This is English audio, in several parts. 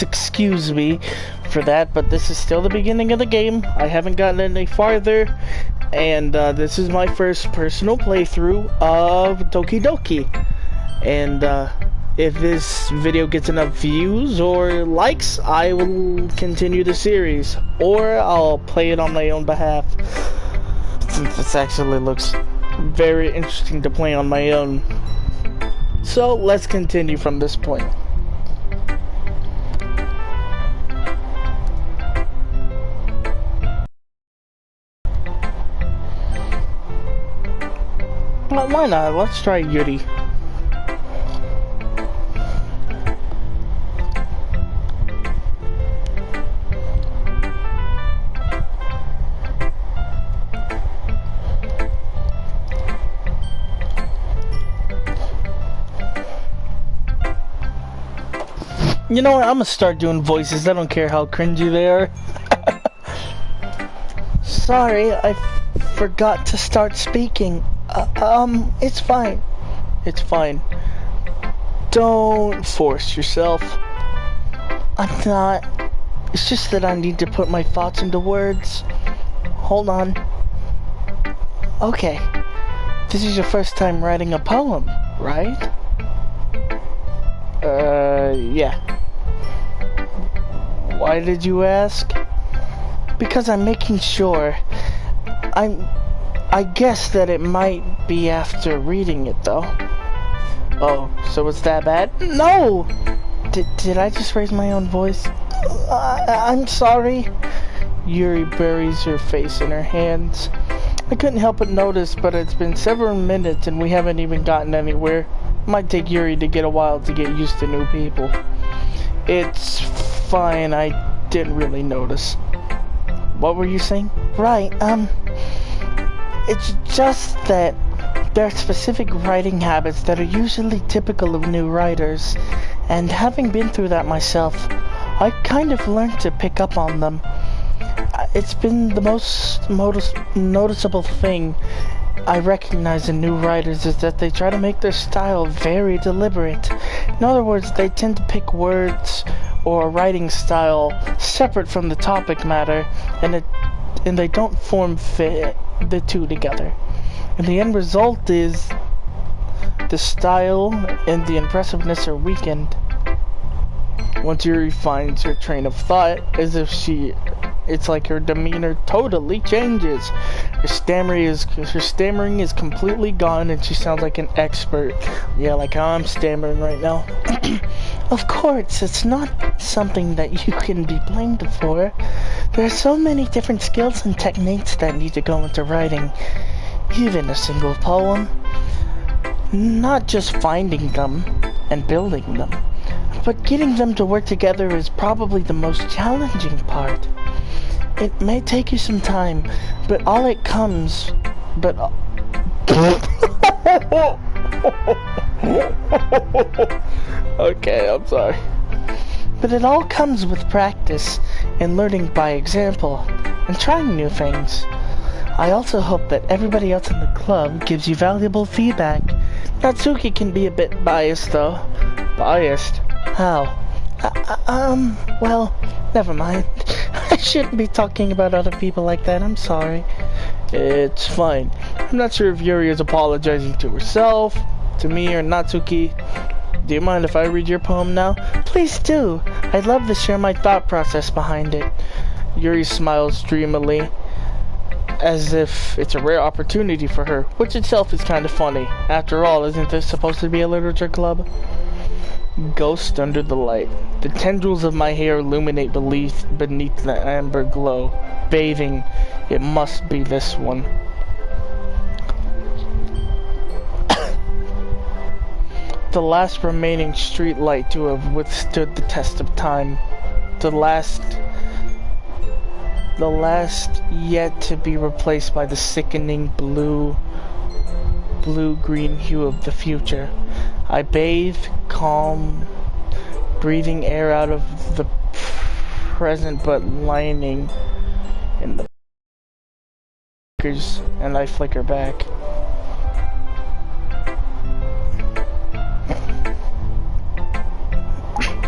excuse me for that, but this is still the beginning of the game. I haven't gotten any farther, and this is my first personal playthrough of Doki Doki. And if this video gets enough views or likes, I will continue the series, or I'll play it on my own behalf, since this actually looks very interesting to play on my own. So let's continue from this point. Well, why not? Let's try Yuri. You know what? I'm gonna start doing voices. I don't care how cringy they are. Sorry, I forgot to start speaking. It's fine. It's fine. Don't force yourself. I'm not. It's just that I need to put my thoughts into words. Hold on. Okay. This is your first time writing a poem, right? Yeah. Why did you ask? Because I'm making sure. I guess that it might be after reading it, though. Oh, so it's that bad? No! Did I just raise my own voice? I'm sorry. Yuri buries her face in her hands. I couldn't help but notice, but it's been several minutes and we haven't even gotten anywhere. Might take Yuri to get a while to get used to new people. It's fine, I didn't really notice. What were you saying? Right, it's just that there are specific writing habits that are usually typical of new writers, and having been through that myself, I kind of learned to pick up on them. It's been the most noticeable thing I recognize in new writers is that they try to make their style very deliberate. In other words, they tend to pick words or a writing style separate from the topic matter, and they don't fit the two together. And the end result is the style and the impressiveness are weakened. Once Yuri finds her train of thought, it's like her demeanor totally changes. Her stammering is completely gone and she sounds like an expert. Yeah, like how I'm stammering right now. Of course, it's not something that you can be blamed for. There are so many different skills and techniques that need to go into writing, even a single poem. Not just finding them and building them, but getting them to work together is probably the most challenging part. It may take you some time, but all it comes... Okay, I'm sorry. But it all comes with practice and learning by example and trying new things. I also hope that everybody else in the club gives you valuable feedback. Natsuki can be a bit biased though. Biased? How? Well, never mind. I shouldn't be talking about other people like that, I'm sorry. It's fine. I'm not sure if Yuri is apologizing to herself, to me, or Natsuki. Do you mind if I read your poem now? Please do. I'd love to share my thought process behind it. Yuri smiles dreamily, as if it's a rare opportunity for her, which itself is kind of funny. After all, isn't this supposed to be a literature club? Ghost under the light. The tendrils of my hair illuminate beneath the amber glow. Bathing. It must be this one. The last remaining street light to have withstood the test of time. The last yet to be replaced by the sickening blue-green hue of the future. I bathe, calm, breathing air out of the present but lining in the flickers, and I flicker back.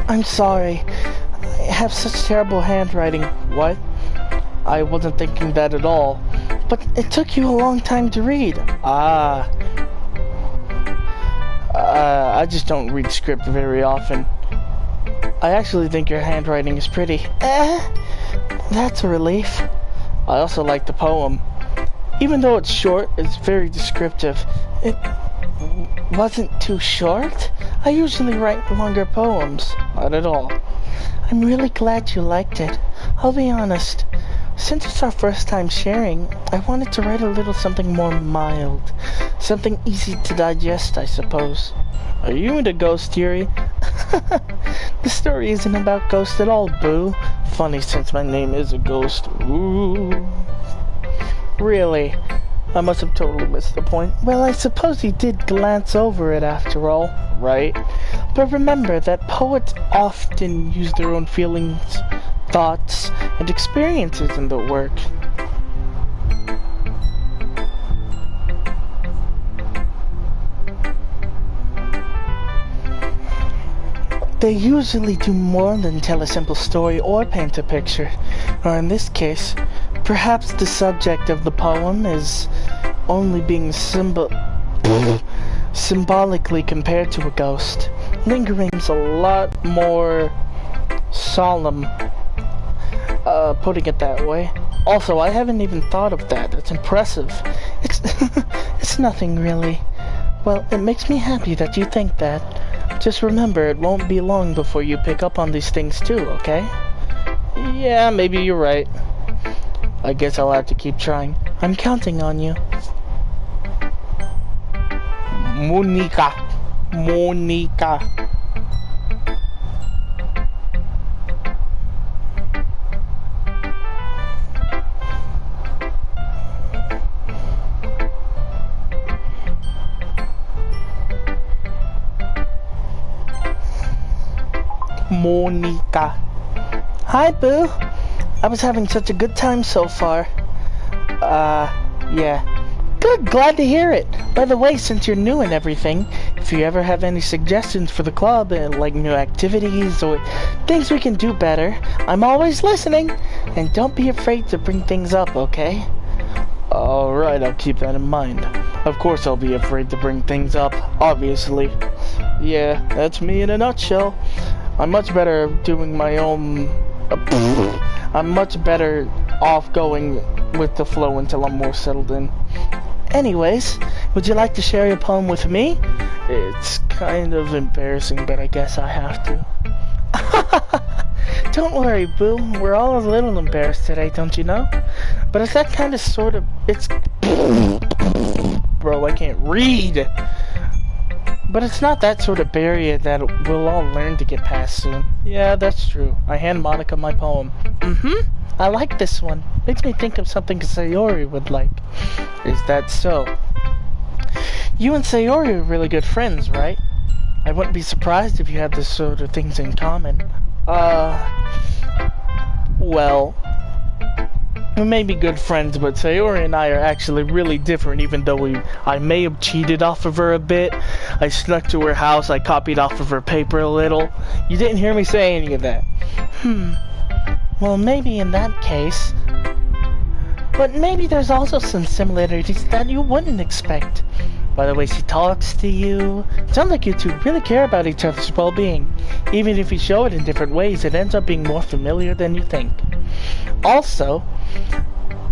I'm sorry. have such terrible handwriting. What? I wasn't thinking that at all. But it took you a long time to read. I just don't read script very often. I actually think your handwriting is pretty. That's a relief. I also like the poem. Even though it's short, it's very descriptive. It wasn't too short? I usually write longer poems. Not at all. I'm really glad you liked it. I'll be honest. Since it's our first time sharing, I wanted to write a little something more mild. Something easy to digest, I suppose. Are you into ghost theory? The story isn't about ghosts at all, boo. Funny since my name is a ghost. Ooh. Really? I must have totally missed the point. Well, I suppose you did glance over it after all, right? But remember that poets often use their own feelings, thoughts, and experiences in their work. They usually do more than tell a simple story or paint a picture. Or in this case, perhaps the subject of the poem is only being symbolically compared to a ghost. Lingering's a lot more solemn, putting it that way. Also, I haven't even thought of that. That's impressive. It's nothing really. Well, it makes me happy that you think that. Just remember, it won't be long before you pick up on these things too, okay? Yeah, maybe you're right. I guess I'll have to keep trying. I'm counting on you. Monica. Monica. Hi, boo. I was having such a good time so far. Yeah. Good, glad to hear it. By the way, since you're new and everything, if you ever have any suggestions for the club, like new activities or things we can do better, I'm always listening. And don't be afraid to bring things up, okay? Alright, I'll keep that in mind. Of course I'll be afraid to bring things up, obviously. Yeah, that's me in a nutshell. I'm much better doing my own... I'm much better off going with the flow until I'm more settled in. Anyways, would you like to share your poem with me? It's kind of embarrassing, but I guess I have to. Don't worry, boo. We're all a little embarrassed today, don't you know? But it's that kind of sort of... It's... Bro, I can't read! But it's not that sort of barrier that we'll all learn to get past soon. Yeah, that's true. I hand Monica my poem. I like this one. Makes me think of something Sayori would like. Is that so? You and Sayori are really good friends, right? I wouldn't be surprised if you had this sort of things in common. Well... We may be good friends, but Sayori and I are actually really different, even though I may have cheated off of her a bit. I snuck to her house, I copied off of her paper a little. You didn't hear me say any of that. Well, maybe in that case. But maybe there's also some similarities that you wouldn't expect. By the way she talks to you. It sounds like you two really care about each other's well-being. Even if you show it in different ways, it ends up being more familiar than you think. Also,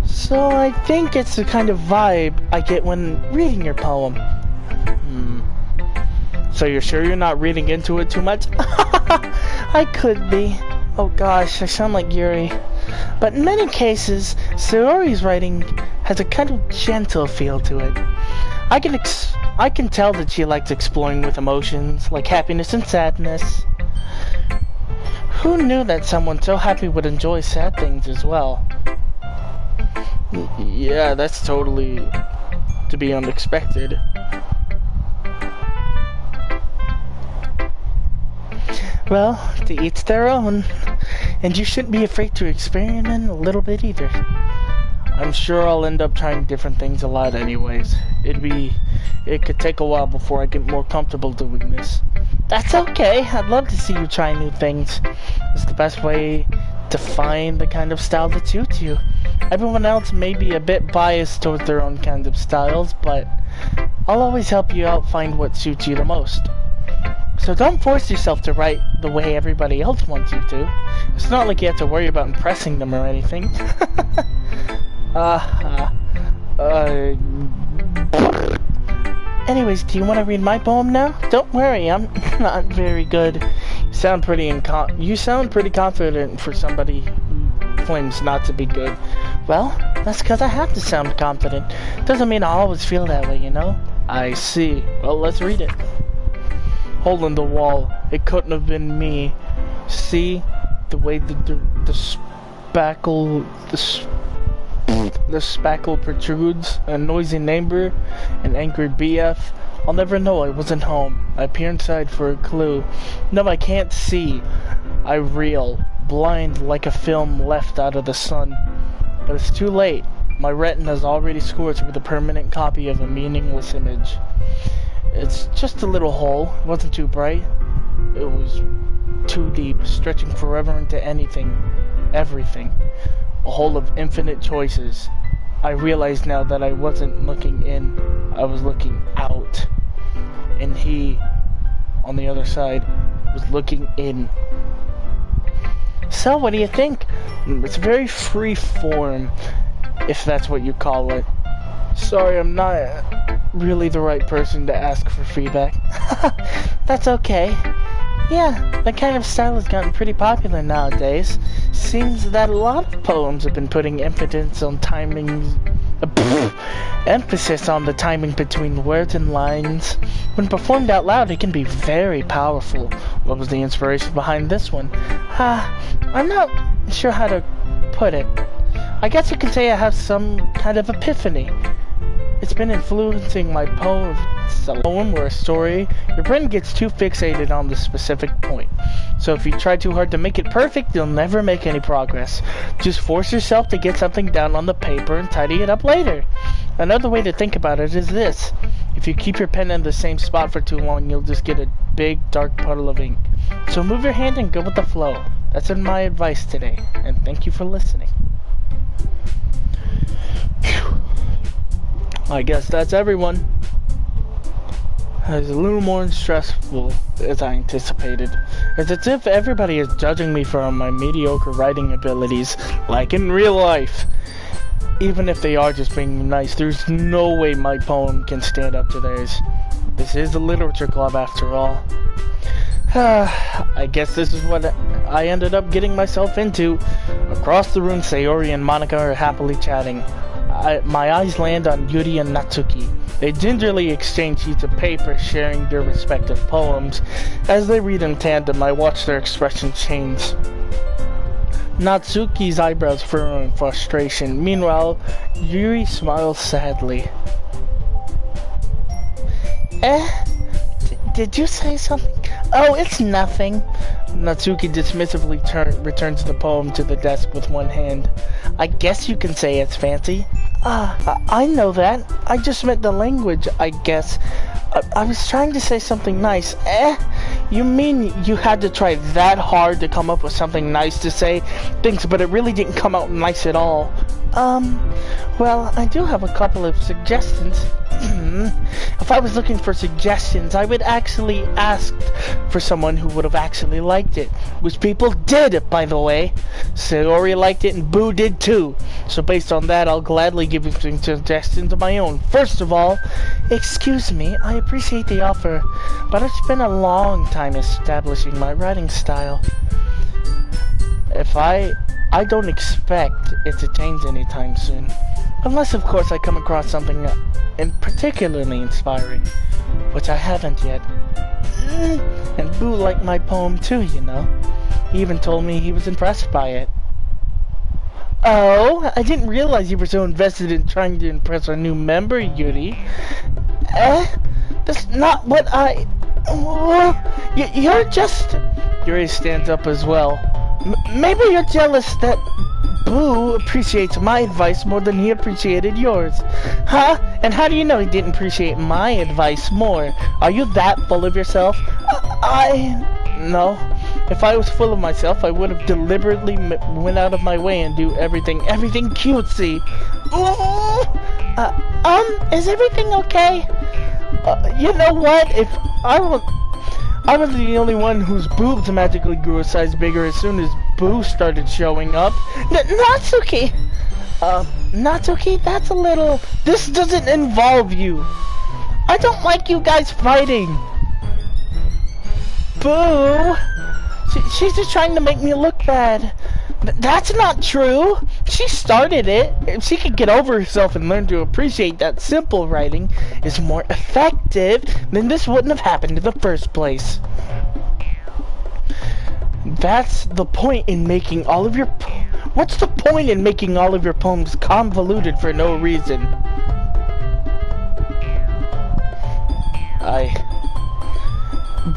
so I think it's the kind of vibe I get when reading your poem. So you're sure you're not reading into it too much? I could be. Oh gosh, I sound like Yuri. But in many cases, Sayori's writing has a kind of gentle feel to it. I can tell that she likes exploring with emotions, like happiness and sadness. Who knew that someone so happy would enjoy sad things as well? Yeah, that's totally to be unexpected. Well, to each their own. And you shouldn't be afraid to experiment a little bit either. I'm sure I'll end up trying different things a lot anyways. It'd be it could take a while before I get more comfortable doing this. That's okay. I'd love to see you try new things. It's the best way to find the kind of style that suits you. Everyone else may be a bit biased towards their own kind of styles, but I'll always help you out find what suits you the most. So don't force yourself to write the way everybody else wants you to. It's not like you have to worry about impressing them or anything. Anyways, do you want to read my poem now? Don't worry, I'm not very good. You sound pretty confident for somebody who claims not to be good. Well, that's because I have to sound confident. Doesn't mean I always feel that way, you know? I see. Well, let's read it. Hole in the wall. It couldn't have been me. See the way the spackle protrudes, a noisy neighbor, an angry BF. I'll never know I wasn't home. I peer inside for a clue. No, I can't see. I reel, blind like a film left out of the sun. But it's too late. My retina's already scorched with a permanent copy of a meaningless image. It's just a little hole. It wasn't too bright. It was too deep, stretching forever into anything, everything. A hole of infinite choices. I realize now that I wasn't looking in, I was looking out. And he, on the other side, was looking in. So, what do you think? It's very free form, if that's what you call it. Sorry, I'm not really the right person to ask for feedback. That's okay. Yeah, that kind of style has gotten pretty popular nowadays. Seems that a lot of poems have been putting emphasis on the timing between words and lines. When performed out loud, it can be very powerful. What was the inspiration behind this one? I'm not sure how to put it. I guess you could say I have some kind of epiphany. It's been influencing my poem. It's a poem or a story. Your brain gets too fixated on the specific point. So if you try too hard to make it perfect, you'll never make any progress. Just force yourself to get something down on the paper and tidy it up later. Another way to think about it is this. If you keep your pen in the same spot for too long, you'll just get a big dark puddle of ink. So move your hand and go with the flow. That's been my advice today. And thank you for listening. I guess that's everyone. It's a little more stressful as I anticipated. It's as if everybody is judging me for my mediocre writing abilities, like in real life. Even if they are just being nice, there's no way my poem can stand up to theirs. This is a literature club after all. I guess this is what I ended up getting myself into. Across the room, Sayori and Monica are happily chatting. My eyes land on Yuri and Natsuki. They gingerly exchange sheets of paper, sharing their respective poems. As they read in tandem, I watch their expressions change. Natsuki's eyebrows furrow in frustration. Meanwhile, Yuri smiles sadly. Did you say something? Oh, it's nothing. Natsuki dismissively returns the poem to the desk with one hand. I guess you can say it's fancy. I know that. I just meant the language, I guess. I was trying to say something nice. You mean you had to try that hard to come up with something nice to say? Thanks, but it really didn't come out nice at all. Well, I do have a couple of suggestions. If I was looking for suggestions, I would actually ask for someone who would have actually liked it. Which people did, by the way. Sayori liked it and Boo did too. So based on that, I'll gladly give you some suggestions of my own. First of all, excuse me, I appreciate the offer, but it's been a long time establishing my writing style. I don't expect it to change anytime soon. Unless, of course, I come across something particularly inspiring, which I haven't yet. And Boo liked my poem too, you know. He even told me he was impressed by it. Oh, I didn't realize you were so invested in trying to impress our new member, Yuri. That's not what I... You're just... Yuri stands up as well. Maybe you're jealous that Boo appreciates my advice more than he appreciated yours. Huh? And how do you know he didn't appreciate my advice more? Are you that full of yourself? No. If I was full of myself, I would have deliberately went out of my way and do everything cutesy. Is everything okay? You know what? If I was the only one whose boobs magically grew a size bigger as soon as Boo started showing up. Natsuki! Natsuki, that's a little... This doesn't involve you. I don't like you guys fighting. Boo! She's just trying to make me look bad. That's not true. She started it. If she could get over herself and learn to appreciate that simple writing is more effective, then this wouldn't have happened in the first place. That's the point in making all of your... What's the point in making all of your poems convoluted for no reason?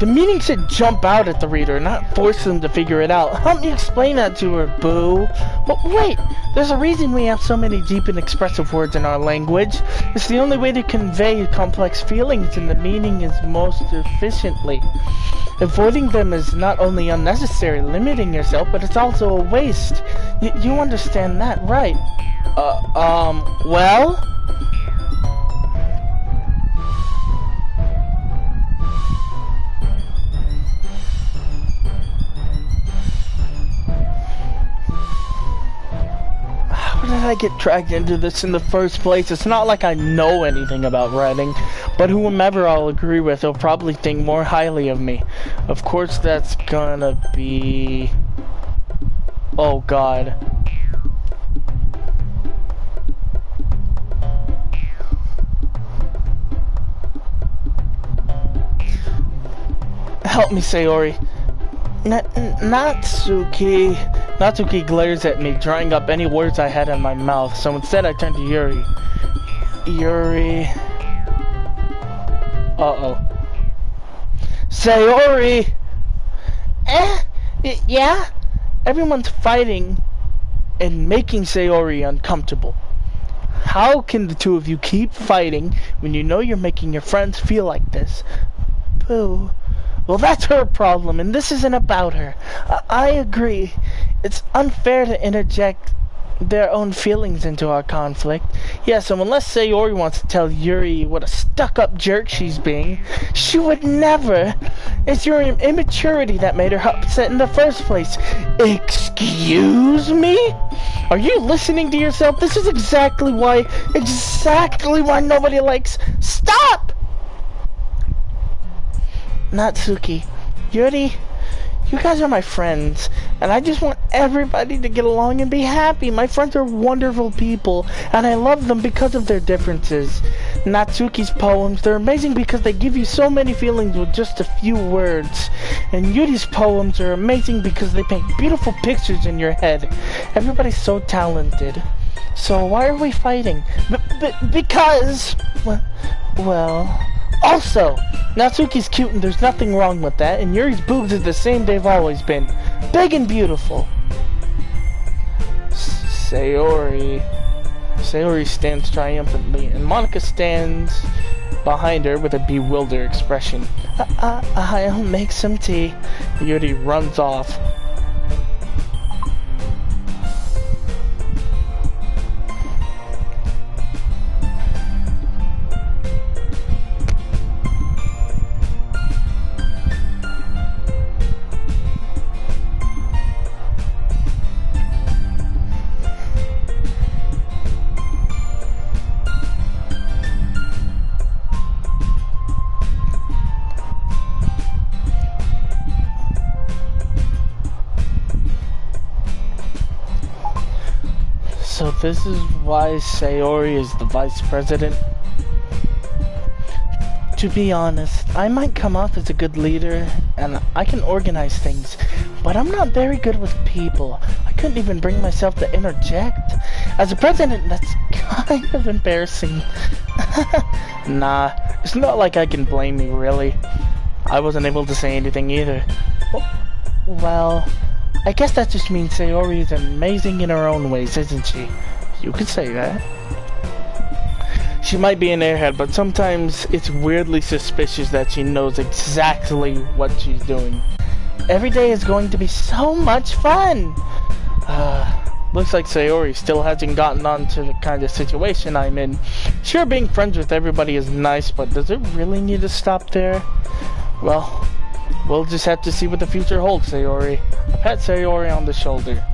The meaning should jump out at the reader, not force them to figure it out. Help me explain that to her, Boo. But wait, there's a reason we have so many deep and expressive words in our language. It's the only way to convey complex feelings, and the meaning is most efficiently. Avoiding them is not only unnecessary, limiting yourself, but it's also a waste. You understand that, right? Well? How did I get dragged into this in the first place? It's not like I know anything about writing, but whomever I'll agree with, he'll probably think more highly of me. Of course, that's gonna be... Oh God. Help me, Sayori. Natsuki. Natsuki glares at me, drying up any words I had in my mouth, so instead I turn to Yuri. Yuri... Uh-oh. Sayori! Yeah? Everyone's fighting and making Sayori uncomfortable. How can the two of you keep fighting when you know you're making your friends feel like this? Boo. Well, that's her problem, and this isn't about her. I agree. It's unfair to interject their own feelings into our conflict. Yeah, so unless Sayori wants to tell Yuri what a stuck-up jerk she's being, she would never. It's your immaturity that made her upset in the first place. Excuse me? Are you listening to yourself? This is exactly why nobody likes... Stop! Natsuki, Yuri, you guys are my friends, and I just want everybody to get along and be happy. My friends are wonderful people, and I love them because of their differences. Natsuki's poems, they're amazing because they give you so many feelings with just a few words. And Yuri's poems are amazing because they paint beautiful pictures in your head. Everybody's so talented. So why are we fighting? Because... Well... Also, Natsuki's cute and there's nothing wrong with that, and Yuri's boobs are the same they've always been. Big and beautiful. Sayori stands triumphantly, and Monika stands behind her with a bewildered expression. I'll make some tea. Yuri runs off. So this is why Sayori is the vice president? To be honest, I might come off as a good leader, and I can organize things, but I'm not very good with people. I couldn't even bring myself to interject. As a president, that's kind of embarrassing. Nah, it's not like I can blame you, really. I wasn't able to say anything either. Well, I guess that just means Sayori is amazing in her own ways, isn't she? You could say that. She might be an airhead, but sometimes it's weirdly suspicious that she knows exactly what she's doing. Every day is going to be so much fun! Looks like Sayori still hasn't gotten onto the kind of situation I'm in. Sure, being friends with everybody is nice, but does it really need to stop there? Well, we'll just have to see what the future holds, Sayori. I pat Sayori on the shoulder.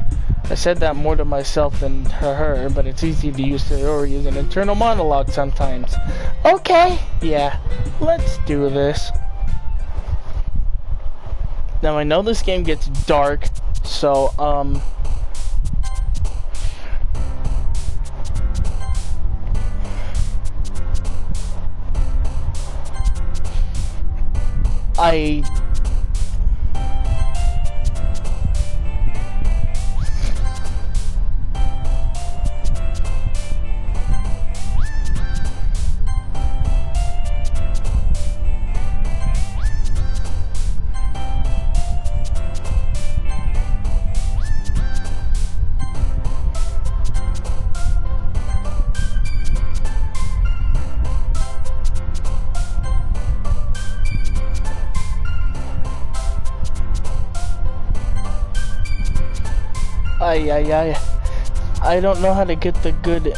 I said that more to myself than to her, but it's easy to use Sayori as an internal monologue sometimes. Okay, yeah, let's do this. Now I know this game gets dark, so, I don't know how to get the good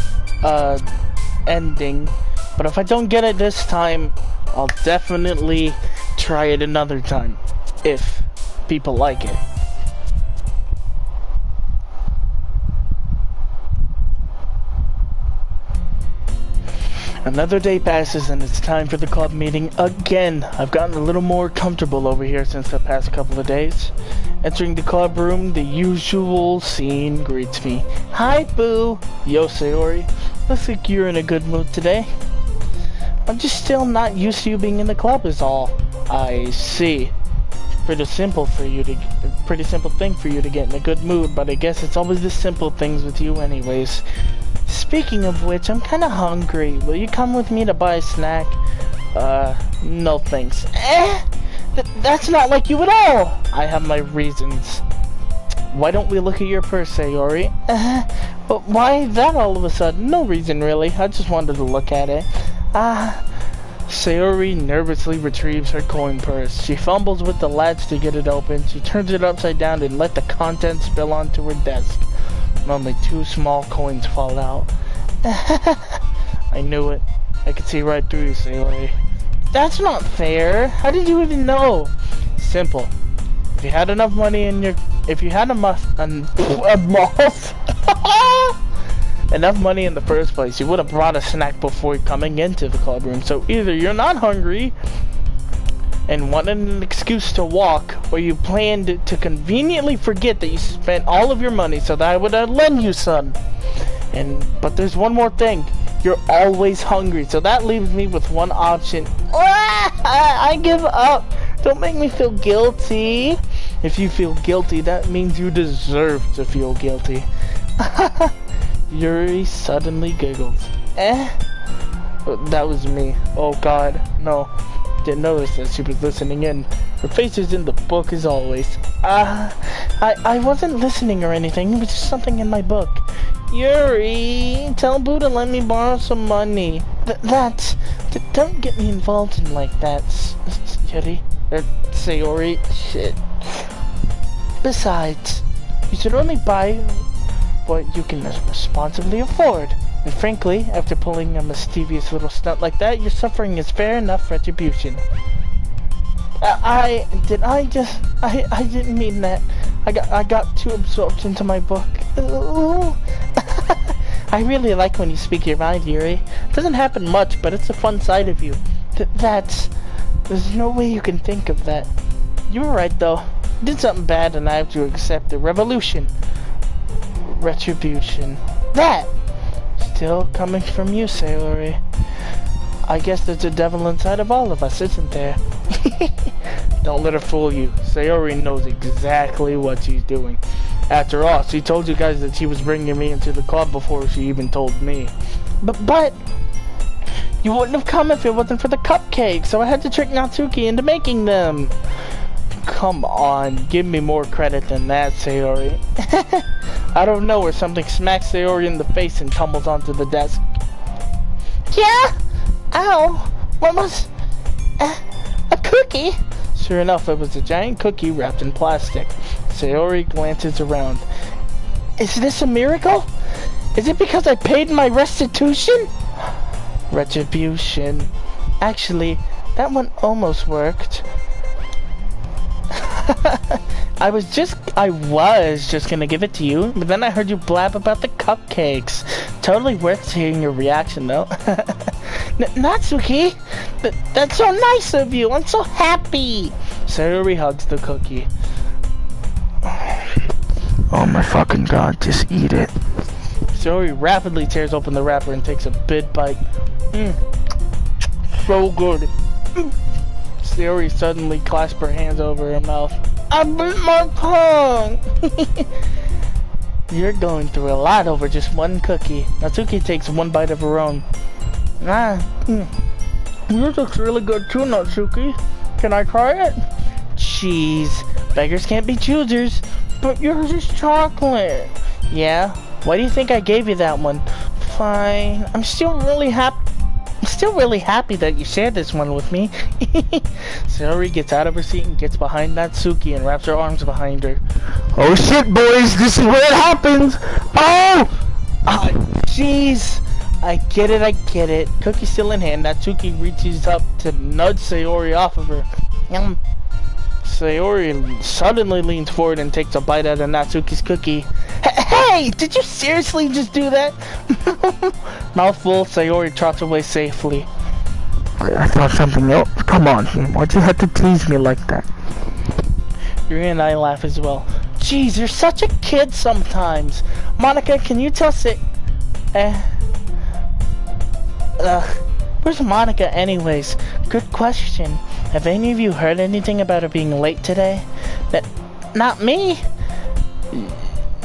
ending, but if I don't get it this time, I'll definitely try it another time, if people like it. Another day passes and it's time for the club meeting again. I've gotten a little more comfortable over here since the past couple of days. Entering the club room, the usual scene greets me. Hi, Boo! Yo, Sayori. Looks like you're in a good mood today. I'm just still not used to you being in the club is all. I see. Pretty simple thing for you to get in a good mood, but I guess it's always the simple things with you anyways. Speaking of which, I'm kinda hungry. Will you come with me to buy a snack? No thanks. That's not like you at all! I have my reasons. Why don't we look at your purse, Sayori? But why that all of a sudden? No reason really, I just wanted to look at it. Sayori nervously retrieves her coin purse. She fumbles with the latch to get it open. She turns it upside down and let the contents spill onto her desk. Only 2 small coins fall out. I knew it. I could see right through you, Sayori. That's not fair. How did you even know? Simple. If you had enough money in your... If you had enough money in the first place, you would have brought a snack before coming into the club room. So either you're not hungry and wanted an excuse to walk, or you planned to conveniently forget that you spent all of your money so that I would lend you some. But there's one more thing. You're always hungry, so that leaves me with one option. I give up. Don't make me feel guilty. If you feel guilty, that means you deserve to feel guilty. Yuri suddenly giggled. That was me. Oh god, no. Didn't notice that she was listening in. Her face is in the book as always. I wasn't listening or anything. It was just something in my book. Yuri, tell Boo to let me borrow some money. Don't get me involved in like that, Yuri. Sayori. Shit. Besides, you should only buy what you can responsibly afford. And frankly, after pulling a mischievous little stunt like that, your suffering is fair enough retribution. I didn't mean that. I got too absorbed into my book. Ooh. I really like when you speak your mind, Yuri. It doesn't happen much, but it's a fun side of you. There's no way you can think of that. You were right, though. I did something bad, and I have to accept the revolution. Retribution. That! Still coming from you, Sayori. I guess there's a devil inside of all of us, isn't there? Don't let her fool you. Sayori knows exactly what she's doing. After all, she told you guys that she was bringing me into the club before she even told me. But you wouldn't have come if it wasn't for the cupcakes, so I had to trick Natsuki into making them. Come on, give me more credit than that, Sayori. Out of nowhere, something smacks Sayori in the face and tumbles onto the desk. Yeah? Ow! What was... a cookie? Sure enough, it was a giant cookie wrapped in plastic. Sayori glances around. Is this a miracle? Is it because I paid my restitution? Retribution. Actually, that one almost worked. I was just gonna give it to you, but then I heard you blab about the cupcakes. Totally worth hearing your reaction, though. Natsuki, that's so nice of you. I'm so happy. Sayori hugs the cookie. Oh my fucking god, just eat it. Sayori rapidly tears open the wrapper and takes a big bite. So good. Sayori suddenly clasped her hands over her mouth. I bit my tongue! You're going through a lot over just one cookie. Natsuki takes one bite of her own. Yours looks really good too, Natsuki. Can I try it? Jeez, beggars can't be choosers. But yours is chocolate. Yeah? Why do you think I gave you that one? Fine. I'm still really happy that you shared this one with me. Sayori gets out of her seat and gets behind Natsuki and wraps her arms behind her. Oh shit, boys, this is where it happens! Oh! Jeez! I get it. Cookie still in hand, Natsuki reaches up to nudge Sayori off of her. Yum. Sayori suddenly leans forward and takes a bite out of Natsuki's cookie. Hey! Did you seriously just do that? Mouthful, Sayori trots away safely. I thought something else. Come on, why'd you have to tease me like that? Yuri and I laugh as well. Jeez, you're such a kid sometimes. Monica, can you tell where's Monica anyways? Good question. Have any of you heard anything about her being late today? Not me?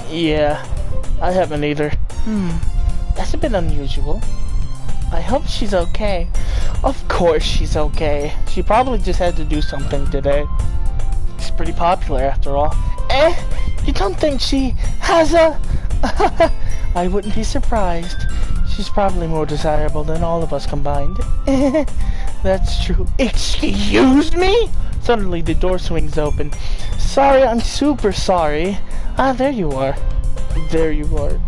Yeah, I haven't either. That's a bit unusual. I hope she's okay. Of course she's okay. She probably just had to do something today. She's pretty popular after all. You don't think she has a... I wouldn't be surprised. She's probably more desirable than all of us combined. That's true. Excuse me? Suddenly the door swings open. Sorry, I'm super sorry. Ah, there you are. There you are.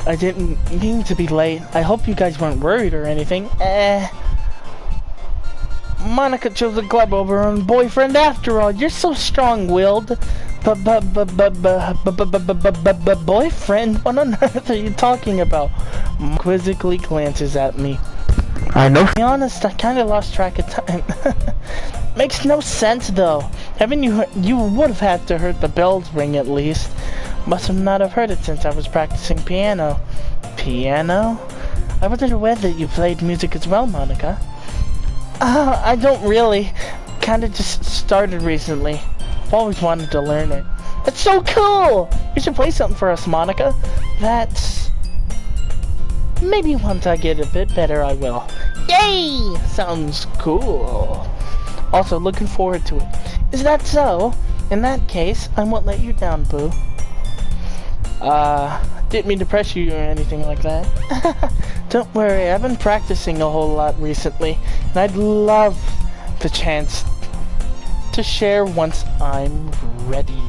I didn't mean to be late. I hope you guys weren't worried or anything. Monica chose a club over her own boyfriend after all. You're so strong-willed. Boyfriend? What on earth are you talking about? Quizzically glances at me. I know. To be honest, I kind of lost track of time. Makes no sense though. Haven't you would have had to heard the bells ring at least. Must have not have heard it since I was practicing piano. Piano? I wasn't aware that you played music as well, Monica. I don't really. Kinda just started recently. I've always wanted to learn it. That's so cool! You should play something for us, Monica. That's... Maybe once I get a bit better, I will. Yay! Sounds cool. Also, looking forward to it. Is that so? In that case, I won't let you down, boo. Didn't mean to pressure you or anything like that. Don't worry, I've been practicing a whole lot recently, and I'd love the chance to share once I'm ready.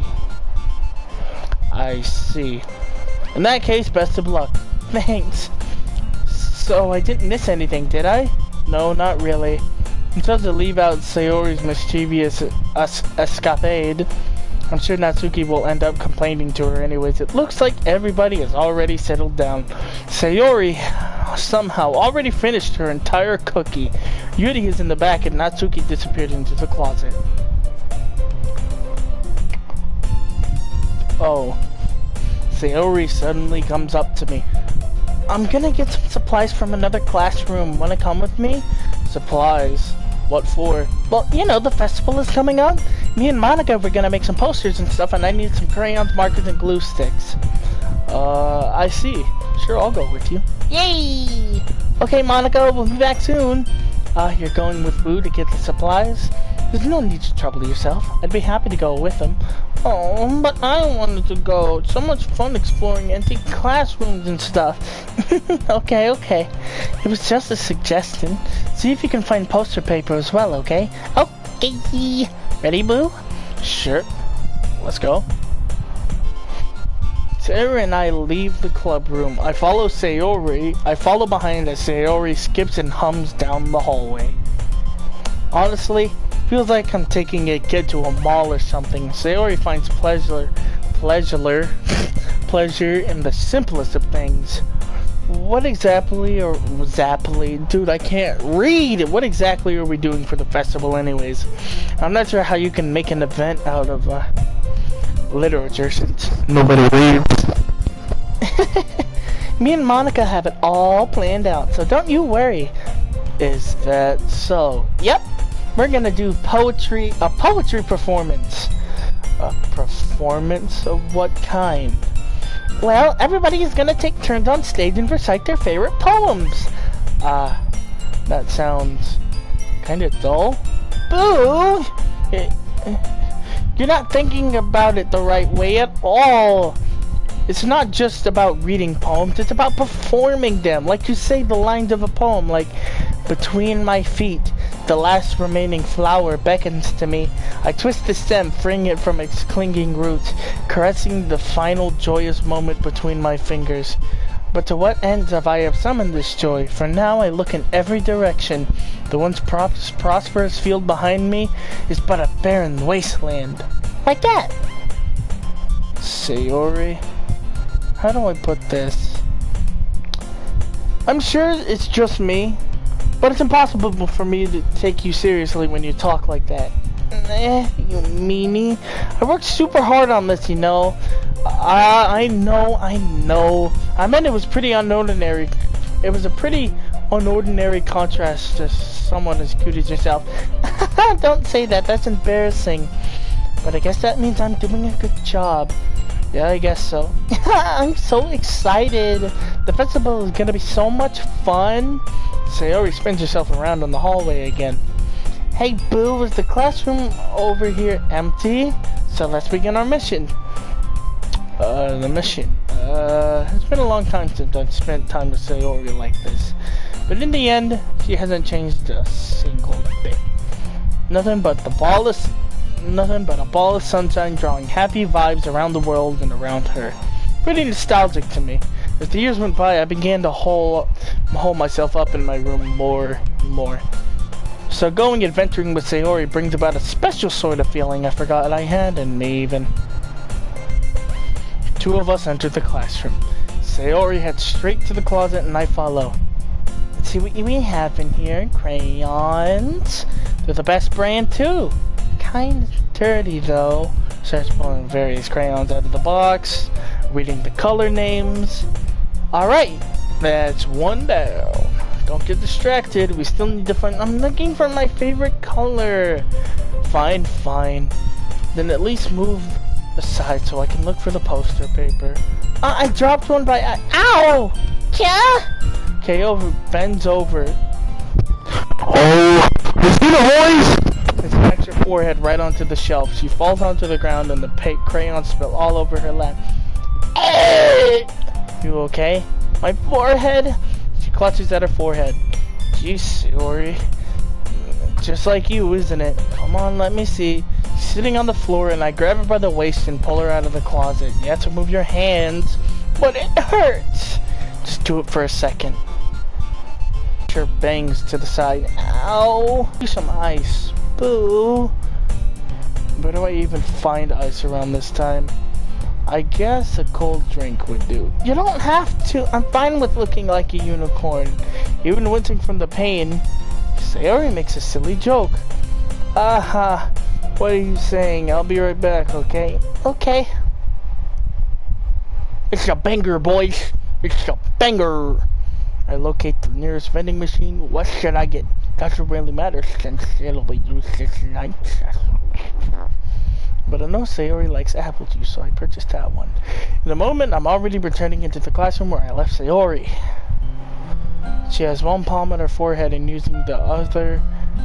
I see. In that case, best of luck. Thanks. So I didn't miss anything, did I? No, not really. I'm supposed to leave out Sayori's mischievous escapade. I'm sure Natsuki will end up complaining to her anyways. It looks like everybody has already settled down. Sayori somehow already finished her entire cookie. Yuri is in the back and Natsuki disappeared into the closet. Oh. Sayori suddenly comes up to me. I'm gonna get some supplies from another classroom. Wanna come with me? Supplies? What for? Well, you know, the festival is coming up. Me and Monica were gonna make some posters and stuff, and I need some crayons, markers, and glue sticks. I see. Sure, I'll go with you. Yay! Okay, Monica, we'll be back soon. You're going with Boo to get the supplies? There's no need to trouble yourself. I'd be happy to go with him. Oh, but I wanted to go. It's so much fun exploring antique classrooms and stuff. Okay. It was just a suggestion. See if you can find poster paper as well, okay? Okay. Ready, Boo? Sure. Let's go. Sarah and I leave the club room. I follow Sayori. I follow behind as Sayori skips and hums down the hallway. Honestly, feels like I'm taking a kid to a mall or something. Sayori finds pleasure in the simplest of things. What exactly, dude, I can't read! What exactly are we doing for the festival anyways? I'm not sure how you can make an event out of, literature since nobody reads. Me and Monica have it all planned out, so don't you worry. Is that so? Yep, we're gonna do a poetry performance. A performance of what kind? Well, everybody is gonna take turns on stage and recite their favorite poems. That sounds kind of dull. Boo! You're not thinking about it the right way at all. It's not just about reading poems, it's about performing them. Like you say the lines of a poem, like, between my feet, the last remaining flower beckons to me. I twist the stem, freeing it from its clinging roots, caressing the final joyous moment between my fingers. But to what ends have I summoned this joy? For now I look in every direction. The once prosperous field behind me is but a barren wasteland. Like that. Sayori, how do I put this? I'm sure it's just me, but it's impossible for me to take you seriously when you talk like that. You meanie. I worked super hard on this, you know. I know. I meant it was pretty unordinary. It was a pretty unordinary contrast to someone as cute as yourself. Don't say that, that's embarrassing. But I guess that means I'm doing a good job. Yeah, I guess so. I'm so excited. The festival is gonna be so much fun. Sayori spins herself around in the hallway again. Hey Boo, is the classroom over here empty? So let's begin our mission. The mission. It's been a long time since I've spent time with Sayori like this. But in the end, she hasn't changed a single bit. Nothing but a ball of sunshine drawing happy vibes around the world and around her. Pretty nostalgic to me. As the years went by, I began to hole myself up in my room more and more. So going adventuring with Sayori brings about a special sort of feeling I forgot I had in me even. Two of us entered the classroom. Sayori heads straight to the closet and I follow. Let's see what we have in here. Crayons. They're the best brand too. Kind of dirty though. Starts pulling various crayons out of the box, reading the color names. Alright, that's one down. Don't get distracted, we still need to find... I'm looking for my favorite color. Fine. Then at least move aside so I can look for the poster paper. I dropped one by... Ow! Yeah! KO bends over. Oh, you see the boys? And smacks her forehead right onto the shelf. She falls onto the ground and the crayons spill all over her lap. You okay? My forehead? She clutches at her forehead. Jeez, Sayori. Just like you, isn't it? Come on, let me see. She's sitting on the floor and I grab her by the waist and pull her out of the closet. You have to move your hands, but it hurts. Just do it for a second. Her bangs to the side. Ow! Give some ice. Boo! Where do I even find ice around this time? I guess a cold drink would do. You don't have to. I'm fine with looking like a unicorn. Even wincing from the pain. Sayori makes a silly joke. Aha. What are you saying? I'll be right back, okay? Okay. It's a banger, boys. It's a banger. I locate the nearest vending machine. What should I get? Doesn't really matter since it'll be used this night. But I know Sayori likes apple juice, so I purchased that one. In a moment, I'm already returning into the classroom where I left Sayori. She has one palm on her forehead and using the other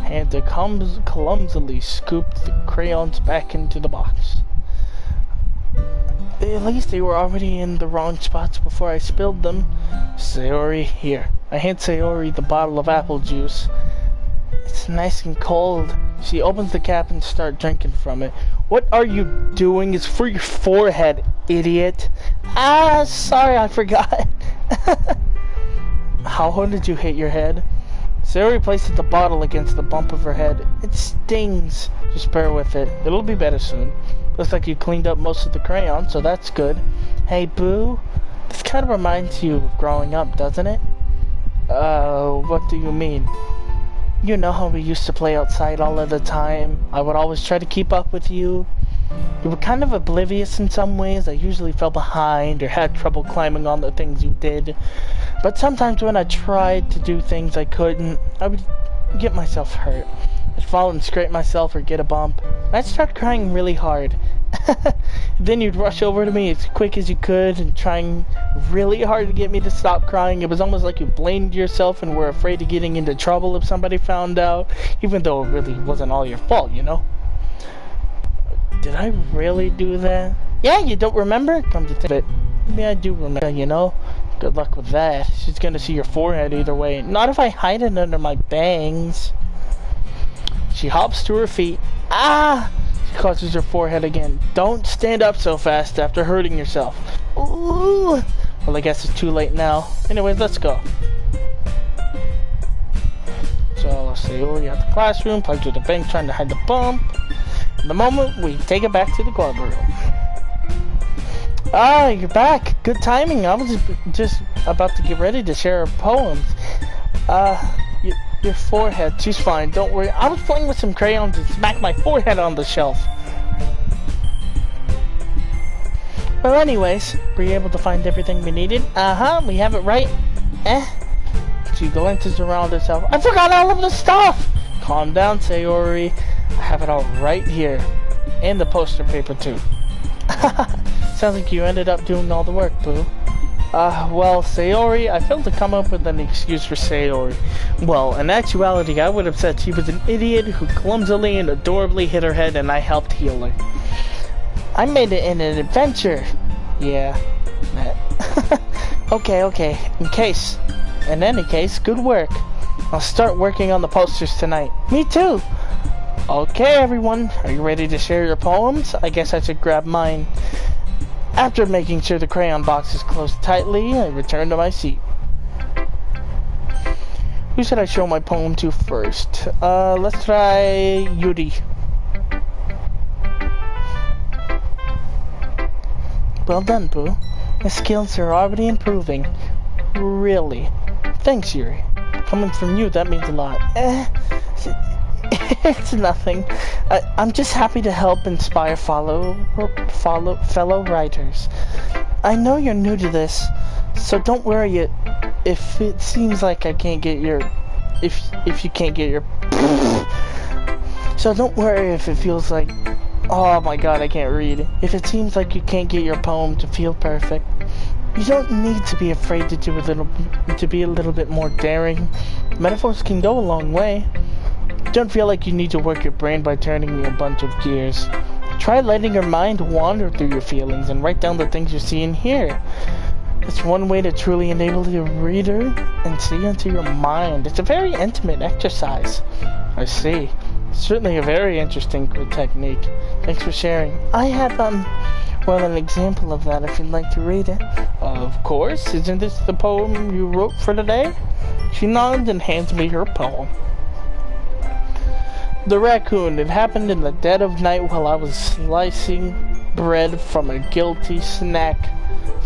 hand to clumsily scoop the crayons back into the box. At least they were already in the wrong spots before I spilled them. Sayori, here. I hand Sayori the bottle of apple juice. It's nice and cold. She opens the cap and starts drinking from it. What are you doing? It's for your forehead, idiot. Ah, sorry, I forgot. How hard did you hit your head? Sayori places the bottle against the bump of her head. It stings. Just bear with it. It'll be better soon. Looks like you cleaned up most of the crayons, so that's good. Hey, Boo. This kind of reminds you of growing up, doesn't it? What do you mean? You know how we used to play outside all of the time. I would always try to keep up with you. You were kind of oblivious in some ways. I usually fell behind or had trouble climbing on the things you did. But sometimes when I tried to do things I couldn't, I would get myself hurt. I'd fall and scrape myself or get a bump. And I'd start crying really hard. Then you'd rush over to me as quick as you could and trying really hard to get me to stop crying. It was almost like you blamed yourself and were afraid of getting into trouble if somebody found out, even though it really wasn't all your fault, you know? Did I really do that? Yeah, you don't remember? Come to think of it. Maybe I do remember, you know? Good luck with that. She's gonna see your forehead either way. Not if I hide it under my bangs. She hops to her feet. Ah! She clutches her forehead again. Don't stand up so fast after hurting yourself. Ooh! Well, I guess it's too late now. Anyways, let's go. So, let's see. We're at the classroom. Plug to the bank trying to hide the bump. In the moment, we take it back to the club room. Ah, you're back. Good timing. I was just about to get ready to share her poems. Your forehead. She's fine. Don't worry. I was playing with some crayons and smacked my forehead on the shelf. Well, anyways, were you able to find everything we needed? Uh-huh. We have it right. She glances around herself. I forgot all of the stuff! Calm down, Sayori. I have it all right here. And the poster paper, too. Sounds like you ended up doing all the work, Boo. Well, Sayori, I failed to come up with an excuse for Sayori. Well, in actuality, I would have said she was an idiot who clumsily and adorably hit her head and I helped heal her. I made it in an adventure. Yeah. Okay. In any case, good work. I'll start working on the posters tonight. Me too. Okay, everyone. Are you ready to share your poems? I guess I should grab mine. After making sure the crayon box is closed tightly, I return to my seat. Who should I show my poem to first? Let's try Yuri. Well done, Boo. My skills are already improving. Really. Thanks, Yuri. Coming from you, that means a lot. It's nothing. I'm just happy to help inspire fellow writers. I know you're new to this, so don't worry if it seems like I can't get your... If you can't get your... So don't worry if it feels like... Oh my god, I can't read. If it seems like you can't get your poem to feel perfect, you don't need to be afraid to be a little bit more daring. Metaphors can go a long way. Don't feel like you need to work your brain by turning a bunch of gears. Try letting your mind wander through your feelings and write down the things you see and hear. It's one way to truly enable your reader and see into your mind. It's a very intimate exercise. I see. Certainly a very interesting technique. Thanks for sharing. I have, well, an example of that if you'd like to read it. Of course. Isn't this the poem you wrote for today? She nods and hands me her poem. The raccoon. It happened in the dead of night while I was slicing bread from a guilty snack.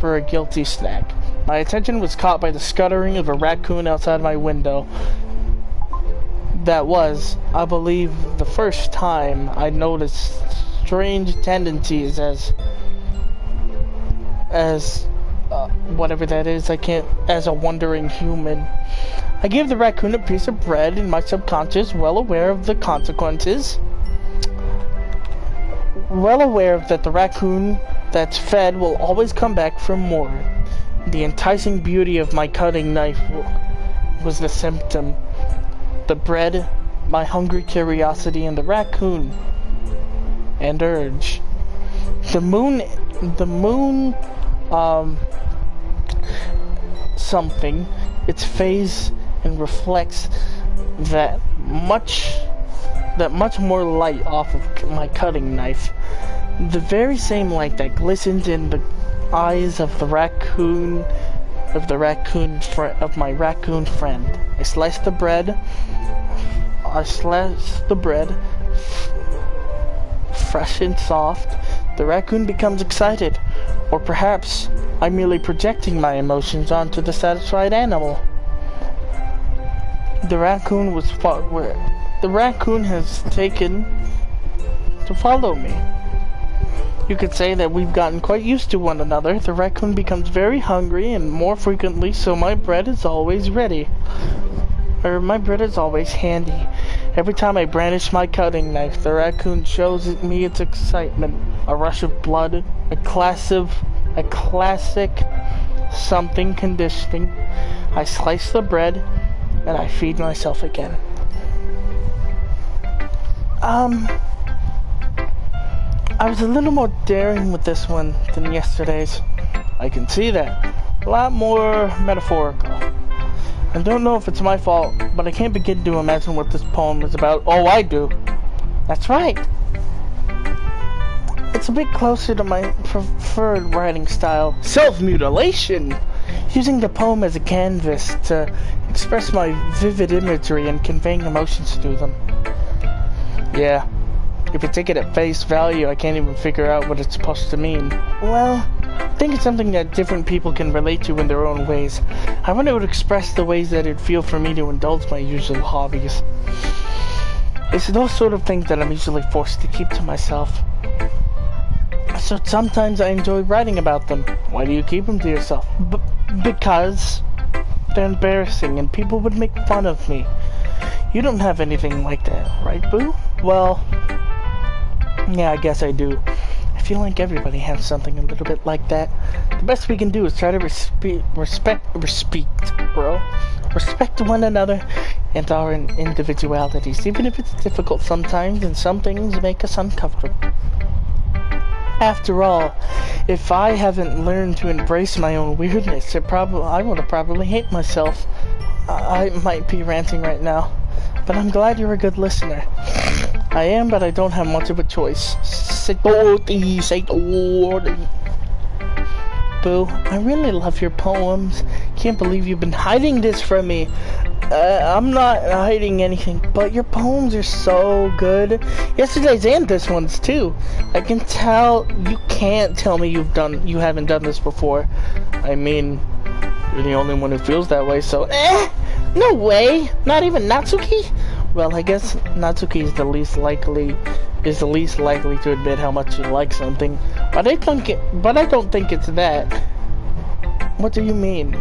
My attention was caught by the scuttering of a raccoon outside my window. That was, I believe, the first time I noticed strange tendencies as whatever that is, as a wandering human. I gave the raccoon a piece of bread in my subconscious, well aware of the consequences. Well aware that the raccoon that's fed will always come back for more. The enticing beauty of my cutting knife was the symptom. The bread, my hungry curiosity, and the raccoon. And urge. The moon, something, its phase and reflects that much more light off of my cutting knife. The very same light that glistens in the eyes of my raccoon friend. I slice the bread, fresh and soft. The raccoon becomes excited, or perhaps I'm merely projecting my emotions onto the satisfied animal. The raccoon has taken to follow me. You could say that we've gotten quite used to one another. The raccoon becomes very hungry and more frequently, so my bread is always ready. Or my bread is always handy. Every time I brandish my cutting knife, the raccoon shows me its excitement. A rush of blood, a classic something conditioning. I slice the bread and I feed myself again. I was a little more daring with this one than yesterday's. I can see that. A lot more metaphorical. I don't know if it's my fault, but I can't begin to imagine what this poem is about. Oh, I do. That's right. It's a bit closer to my preferred writing style. Self-mutilation! Using the poem as a canvas to express my vivid imagery and conveying emotions through them. Yeah. If you take it at face value, I can't even figure out what it's supposed to mean. Well, I think it's something that different people can relate to in their own ways. I wonder it would express the ways that it'd feel for me to indulge my usual hobbies. It's those sort of things that I'm usually forced to keep to myself. So sometimes I enjoy writing about them. Why do you keep them to yourself? Because they're embarrassing and people would make fun of me. You don't have anything like that, right, Boo? Well, yeah, I guess I do. I feel like everybody has something a little bit like that. The best we can do is try to respect one another and our individualities, even if it's difficult sometimes and some things make us uncomfortable. After all, if I haven't learned to embrace my own weirdness, I would have probably hate myself. I might be ranting right now, but I'm glad you're a good listener. I am, but I don't have much of a choice. Boo, I really love your poems. Can't believe you've been hiding this from me. I'm not hiding anything, but your poems are so good. Yesterday's and this one's too. I can tell you can't tell me you haven't done this before. I mean, you're the only one who feels that way, so no way. Not even Natsuki? Well, I guess Natsuki is the least likely to admit how much you like something. But I don't think it's that. What do you mean?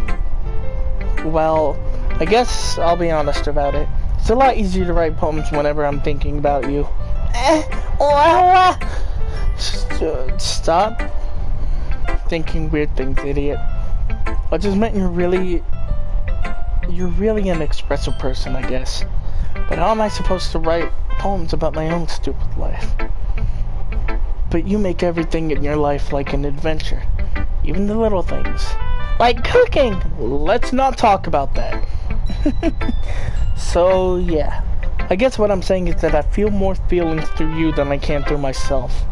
Well, I guess I'll be honest about it. It's a lot easier to write poems whenever I'm thinking about you. Stop thinking weird things, idiot. I just meant you're really an expressive person, I guess. But how am I supposed to write poems about my own stupid life? But you make everything in your life like an adventure. Even the little things. Like cooking! Let's not talk about that. So, yeah. I guess what I'm saying is that I feel more feelings through you than I can through myself.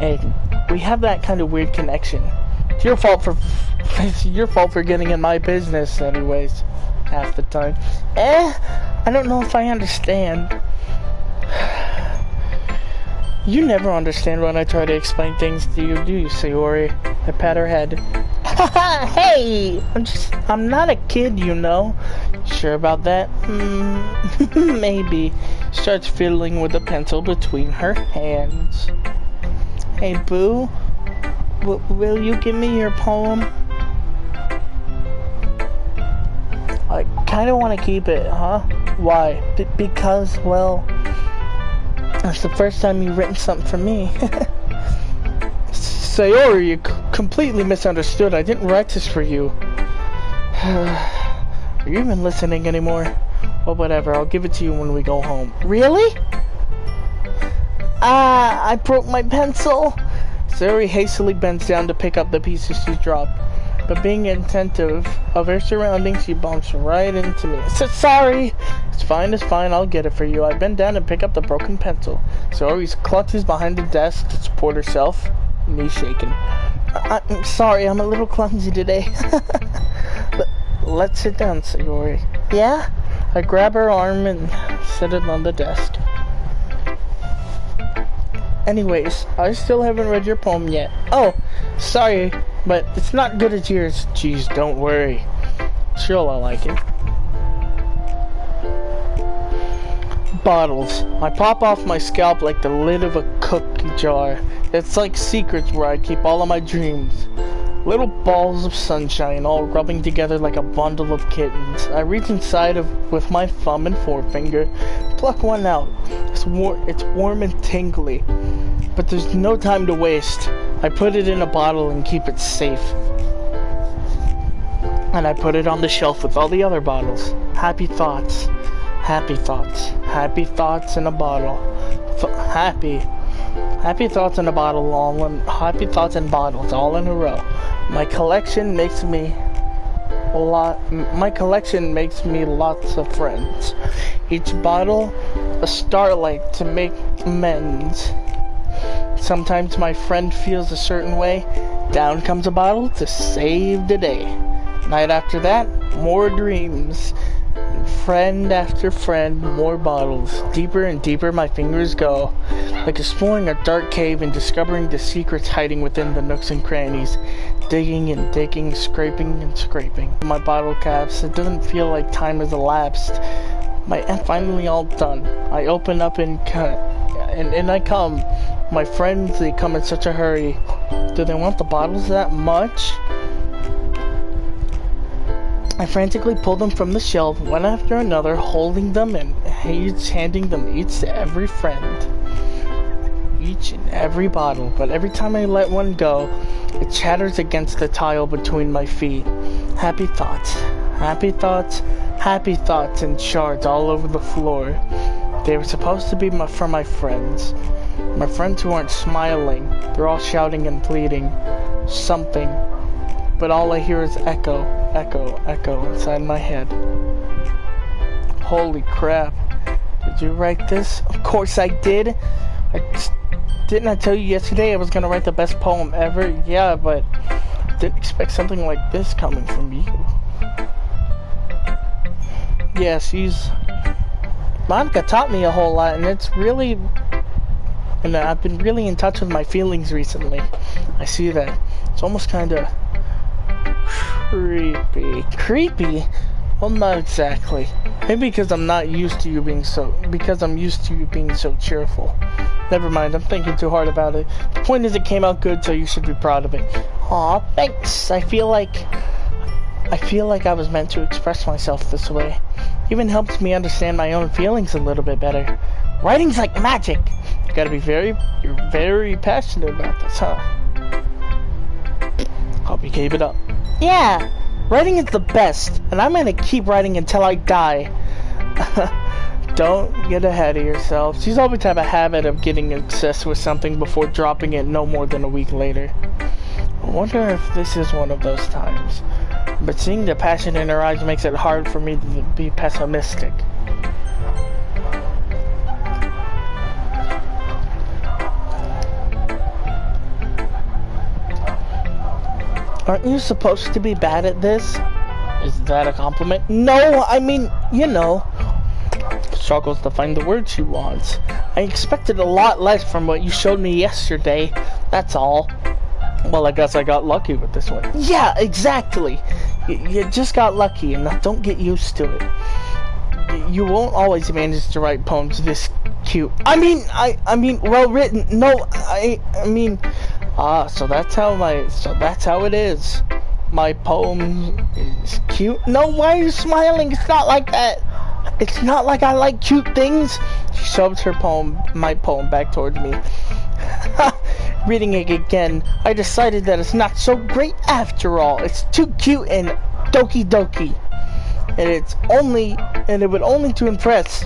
And we have that kind of weird connection. It's your fault for getting in my business anyways. Half the time. I don't know if I understand. You never understand when I try to explain things to you, do you, Sayori? I pat her head. Hey! I'm not a kid, you know. Sure about that? Maybe. Starts fiddling with a pencil between her hands. Hey, Boo. Will you give me your poem? I kinda wanna keep it, huh? Why? Because, well, that's the first time you've written something for me. Sayori, you completely misunderstood. I didn't write this for you. Are you even listening anymore? Well, whatever, I'll give it to you when we go home. Really? I broke my pencil. Zuri hastily bends down to pick up the pieces she dropped. But being attentive of her surroundings, she bumps right into me. Sorry! It's fine, I'll get it for you. I bend down and pick up the broken pencil. Zuri clutches behind the desk to support herself, knees shaking. I'm sorry, I'm a little clumsy today. Let's sit down, Sayori. Yeah? I grab her arm and set it on the desk. Anyways, I still haven't read your poem yet. Oh, sorry, but it's not good as yours. Jeez, don't worry. Sure, I'll like it. Bottles. I pop off my scalp like the lid of a cookie jar. It's like secrets where I keep all of my dreams. Little balls of sunshine all rubbing together like a bundle of kittens. I reach inside with my thumb and forefinger, pluck one out. It's warm and tingly, but there's no time to waste. I put it in a bottle and keep it safe. And I put it on the shelf with all the other bottles. Happy thoughts. Happy thoughts. Happy thoughts in a bottle. Happy thoughts in a bottle, happy thoughts in bottles, all in a row. My collection makes me lots of friends. Each bottle a starlight to make amends. Sometimes my friend feels a certain way. Down comes a bottle to save the day. Night after that, more dreams. Friend after friend, more bottles. Deeper and deeper my fingers go, like exploring a dark cave and discovering the secrets hiding within the nooks and crannies. Digging and digging, scraping and scraping. My bottle caps, it doesn't feel like time has elapsed. I'm finally all done. I open up and I come. My friends, they come in such a hurry. Do they want the bottles that much? I frantically pulled them from the shelf, one after another, holding them and handing them each to every friend. Each and every bottle, but every time I let one go, it chatters against the tile between my feet. Happy thoughts, happy thoughts, happy thoughts in shards all over the floor. They were supposed to be for my friends. My friends who aren't smiling. They're all shouting and pleading. Something. But all I hear is echo, echo, echo inside my head. Holy crap. Did you write this? Of course I did. Didn't I tell you yesterday I was gonna write the best poem ever? Yeah, but didn't expect something like this coming from you. Yeah, Monica taught me a whole lot, and I've been really in touch with my feelings recently. I see that. It's almost kinda creepy. Well, not exactly. Maybe because I'm used to you being so cheerful. Never mind, I'm thinking too hard about it. The point is it came out good, so you should be proud of it. Aw, thanks. I feel like I was meant to express myself this way. Even helps me understand my own feelings a little bit better. Writing's like magic. You're very passionate about this, huh? Hope you keep it up. Yeah, writing is the best, and I'm gonna keep writing until I die. Don't get ahead of yourself. She's always have a habit of getting obsessed with something before dropping it no more than a week later. I wonder if this is one of those times. But seeing the passion in her eyes makes it hard for me to be pessimistic. Aren't you supposed to be bad at this? Is that a compliment? No, I mean, you know. Struggles to find the words she wants. I expected a lot less from what you showed me yesterday. That's all. Well, I guess I got lucky with this one. Yeah, exactly. You just got lucky, and don't get used to it. You won't always manage to write poems this cute. I mean, well written. No, I mean. So that's how it is. My poem is cute. No, why are you smiling? It's not like that. It's not like I like cute things. She shoves my poem back towards me. Reading it again, I decided that it's not so great after all. It's too cute and Doki Doki. and it would only to impress,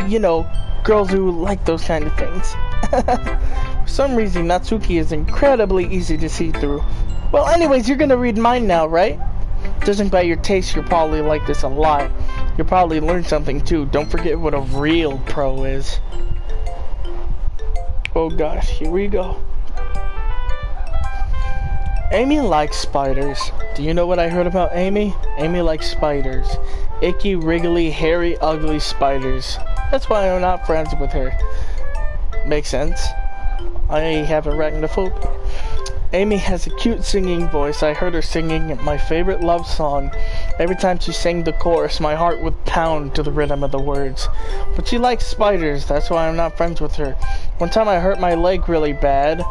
you know, girls who like those kind of things. For some reason, Natsuki is incredibly easy to see through. Well, anyways, you're gonna read mine now, right? Judging by your taste, you'll probably like this a lot. You'll probably learn something too. Don't forget what a real pro is. Oh gosh, here we go. Amy likes spiders. Do you know what I heard about Amy? Amy likes spiders. Icky, wriggly, hairy, ugly spiders. That's why I'm not friends with her. Makes sense. I have arachnophobia. Amy has a cute singing voice. I heard her singing my favorite love song. Every time she sang the chorus, my heart would pound to the rhythm of the words. But she likes spiders. That's why I'm not friends with her. One time I hurt my leg really bad.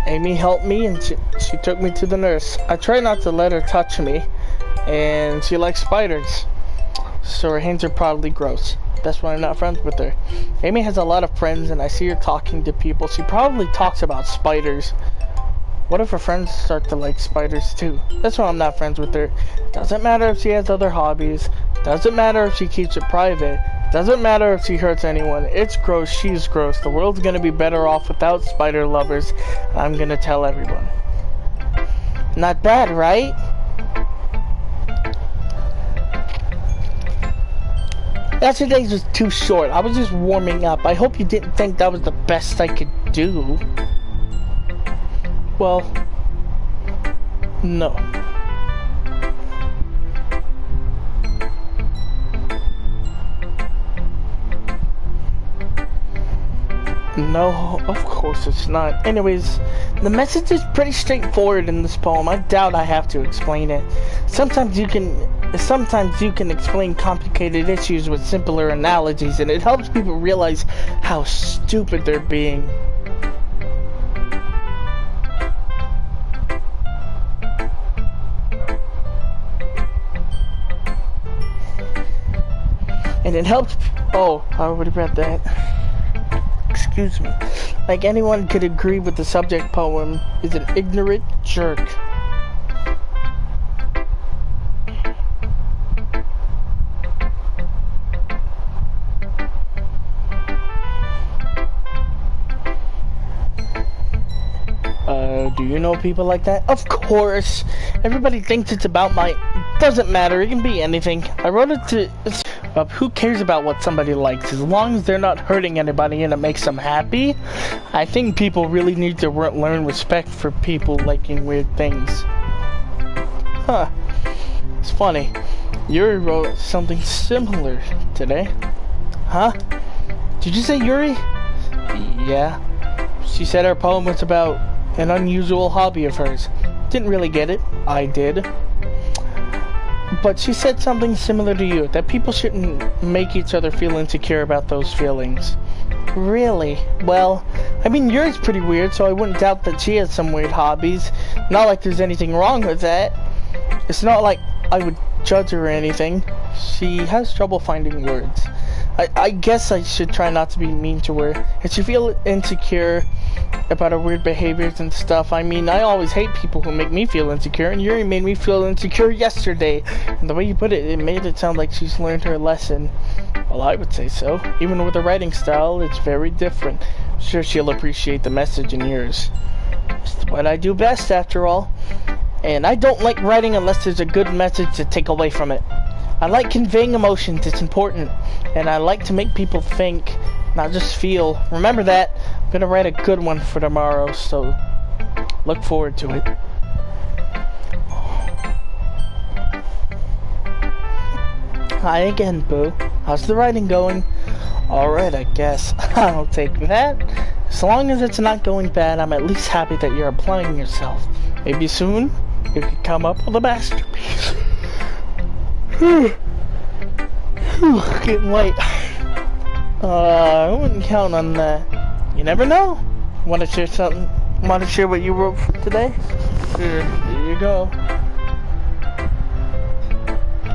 Amy helped me and she took me to the nurse. I try not to let her touch me, and she likes spiders, so her hands are probably gross. That's why I'm not friends with her. Amy has a lot of friends and I see her talking to people. She probably talks about spiders. What if her friends start to like spiders too? That's why I'm not friends with her. Doesn't matter if she has other hobbies. Doesn't matter if she keeps it private. Doesn't matter if she hurts anyone. It's gross, she's gross. The world's gonna be better off without spider lovers. I'm gonna tell everyone. Not bad, right? Yesterday's was too short. I was just warming up. I hope you didn't think that was the best I could do. Well, no. No, of course it's not. Anyways, the message is pretty straightforward in this poem. I doubt I have to explain it. Sometimes you can explain complicated issues with simpler analogies, and it helps people realize how stupid they're being. And it helps. Oh, I already read that. Excuse me. Like anyone could agree with the subject poem is an ignorant jerk. Do you know people like that? Of course. Everybody thinks it's about my... Doesn't matter. It can be anything. I wrote it to... who cares about what somebody likes? As long as they're not hurting anybody and it makes them happy. I think people really need to learn respect for people liking weird things. Huh. It's funny. Yuri wrote something similar today. Huh? Did you say Yuri? Yeah. She said her poem was about an unusual hobby of hers. Didn't really get it. I did. But she said something similar to you, that people shouldn't make each other feel insecure about those feelings. Really? Well, I mean, yours pretty weird, so I wouldn't doubt that she has some weird hobbies. Not like there's anything wrong with that. It's not like I would judge her or anything. She has trouble finding words. I guess I should try not to be mean to her. If she feels insecure about her weird behaviors and stuff, I mean, I always hate people who make me feel insecure, and Yuri made me feel insecure yesterday. And the way you put it, it made it sound like she's learned her lesson. Well, I would say so. Even with her writing style, it's very different. I'm sure she'll appreciate the message in yours. It's what I do best, after all. And I don't like writing unless there's a good message to take away from it. I like conveying emotions, it's important. And I like to make people think, not just feel. Remember that. I'm gonna write a good one for tomorrow, so look forward to it. Hi again, Boo. How's the writing going? Alright, I guess. I'll take that. As long as it's not going bad, I'm at least happy that you're applying yourself. Maybe soon, you could come up with a masterpiece. Getting late. I wouldn't count on that. You never know. Want to share something? Want to share what you wrote for today? Here you go.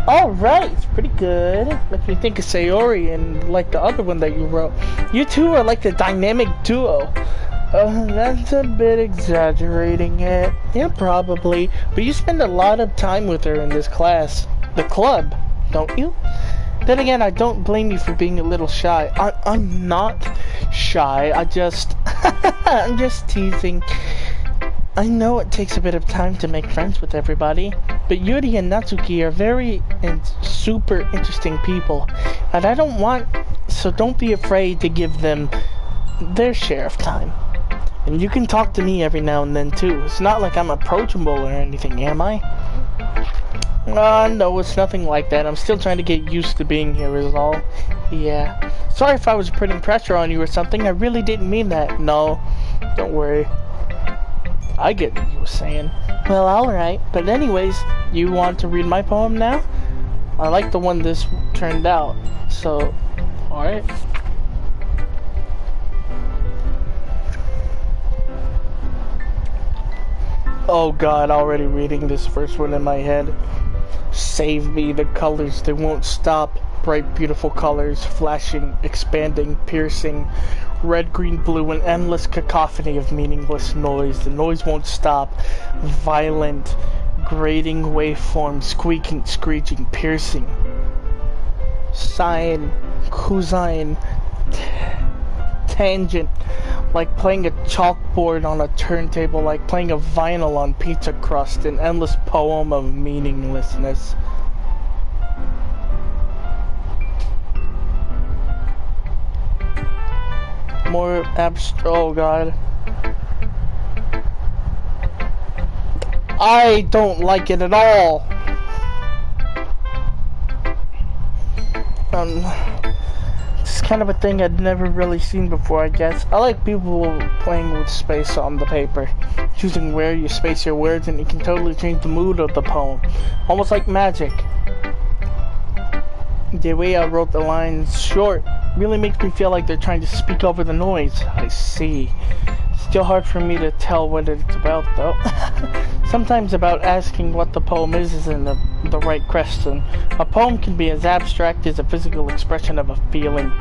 Alright, it's pretty good. Makes me think of Sayori and like the other one that you wrote. You two are like the dynamic duo. That's a bit exaggerating it. Yeah, probably. But you spend a lot of time with her in this class. The club. don't you? Then again, I don't blame you for being a little shy. I'm not shy, I'm just teasing. I know it takes a bit of time to make friends with everybody, but Yuri and Natsuki are very and super interesting people, and so don't be afraid to give them their share of time. And you can talk to me every now and then too. It's not like I'm approachable or anything, am I? No, it's nothing like that. I'm still trying to get used to being here is all. Yeah. Sorry if I was putting pressure on you or something. I really didn't mean that. No, don't worry. I get what you were saying. Well, alright. But anyways, you want to read my poem now? I like the one this turned out. So, alright. Oh god, already reading this first one in my head. Save me, the colors, they won't stop. Bright, beautiful colors, flashing, expanding, piercing. Red, green, blue, an endless cacophony of meaningless noise. The noise won't stop. Violent, grating waveforms, squeaking, screeching, piercing. Sine, cosine, tangent. Like playing a chalkboard on a turntable, like playing a vinyl on pizza crust, an endless poem of meaninglessness. More abstract. Oh god. I don't like it at all. It's kind of a thing I'd never really seen before, I guess. I like people playing with space on the paper, choosing where you space your words, and you can totally change the mood of the poem, almost like magic. The way I wrote the lines short really makes me feel like they're trying to speak over the noise. I see. Still hard for me to tell what it's about, though. Sometimes about asking what the poem is isn't the right question. A poem can be as abstract as a physical expression of a feeling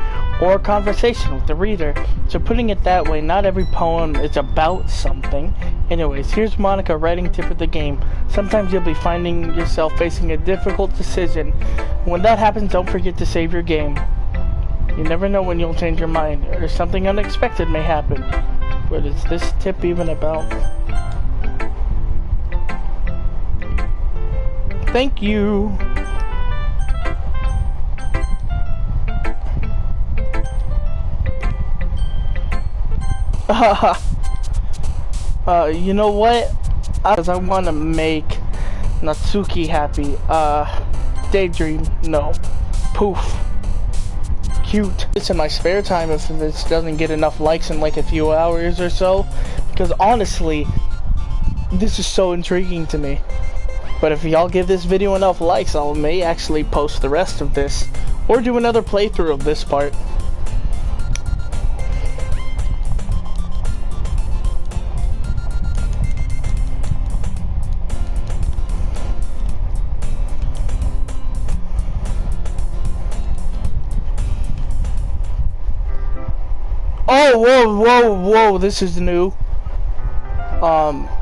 or a conversation with the reader. So putting it that way, not every poem is about something. Anyways, here's Monica writing tip of the game. Sometimes you'll be finding yourself facing a difficult decision. When that happens, don't forget to save your game. You never know when you'll change your mind, or something unexpected may happen. What is this tip even about? Thank you. You know what? I want to make Natsuki happy. Daydream, no. Poof. Cute. It's in my spare time if this doesn't get enough likes in like a few hours or so, because honestly, this is so intriguing to me. But if y'all give this video enough likes, I may actually post the rest of this, or do another playthrough of this part. Oh, whoa, whoa, whoa, this is new.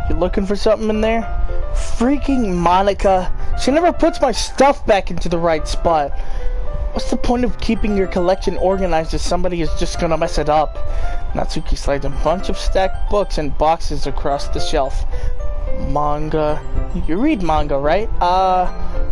You looking for something in there? Freaking Monica. She never puts my stuff back into the right spot. What's the point of keeping your collection organized if somebody is just gonna mess it up? Natsuki slides a bunch of stacked books and boxes across the shelf. Manga. You read manga, right?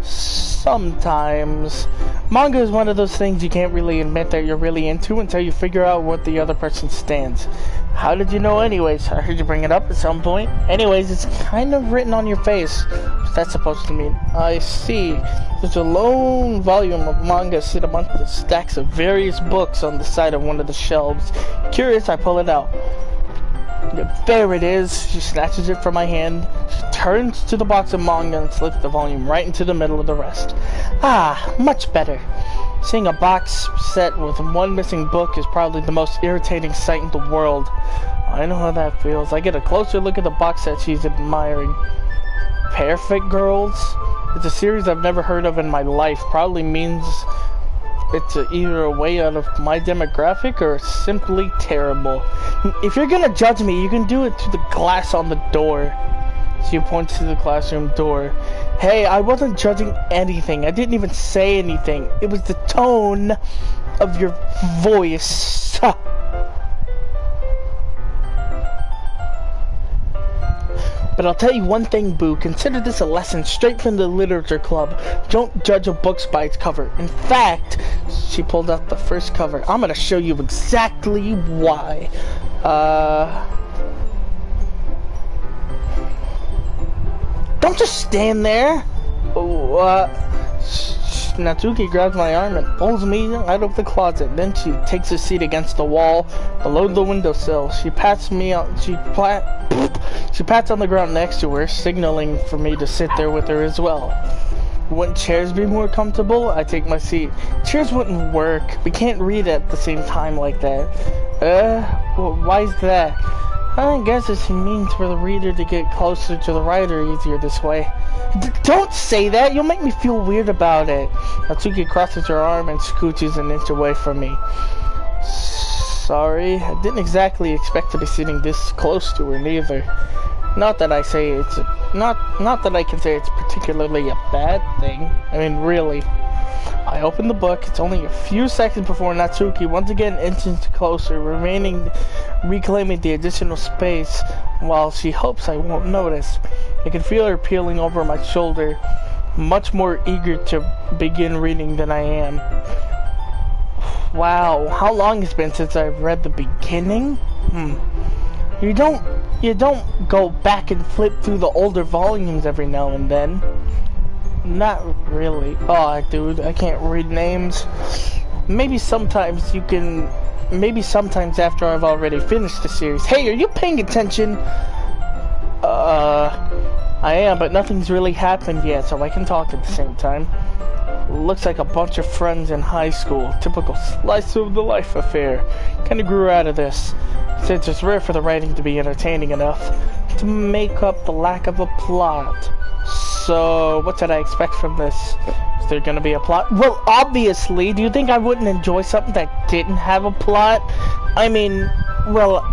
Sometimes. Manga is one of those things you can't really admit that you're really into until you figure out what the other person stands. How did you know anyways? I heard you bring it up at some point. Anyways, it's kind of written on your face. What's that supposed to mean? I see. There's a lone volume of manga sit amongst the stacks of various books on the side of one of the shelves. Curious, I pull it out. There it is. She snatches it from my hand. She turns to the box of manga and slips the volume right into the middle of the rest. Ah, much better. Seeing a box set with one missing book is probably the most irritating sight in the world. I know how that feels. I get a closer look at the box set she's admiring. Perfect Girls? It's a series I've never heard of in my life. Probably means it's either a way out of my demographic or simply terrible. If you're gonna judge me, you can do it to the glass on the door. She points to the classroom door. Hey, I wasn't judging anything. I didn't even say anything. It was the tone of your voice. But I'll tell you one thing, Boo. Consider this a lesson straight from the literature club. Don't judge a book by its cover. In fact, she pulled out the first cover. I'm gonna show you exactly why. Don't just stand there. Natsuki grabs my arm and pulls me out of the closet. Then she takes a seat against the wall below the windowsill. She pats me on. She pats on the ground next to her, signaling for me to sit there with her as well. Wouldn't chairs be more comfortable? I take my seat. Chairs wouldn't work. We can't read at the same time like that. Well, why is that? I guess it means for the reader to get closer to the writer easier this way. Don't say that! You'll make me feel weird about it. Natsuki crosses her arm and scooches an inch away from me. Sorry, I didn't exactly expect to be sitting this close to her neither. Not that I say it's not that I can say it's particularly a bad thing. I mean, really. I open the book. It's only a few seconds before Natsuki once again inches closer, reclaiming the additional space while she hopes I won't notice. I can feel her peeling over my shoulder, much more eager to begin reading than I am. Wow, how long it's been since I've read the beginning? You don't go back and flip through the older volumes every now and then. Not really. Oh, dude, I can't read names. Maybe sometimes you can. Maybe sometimes after I've already finished the series. Hey, are you paying attention? I am, but nothing's really happened yet, so I can talk at the same time. Looks like a bunch of friends in high school. Typical slice of the life affair. Kinda grew out of this, since it's rare for the writing to be entertaining enough to make up the lack of a plot. So, what did I expect from this? Is there gonna be a plot? Well, obviously. Do you think I wouldn't enjoy something that didn't have a plot? I mean, well,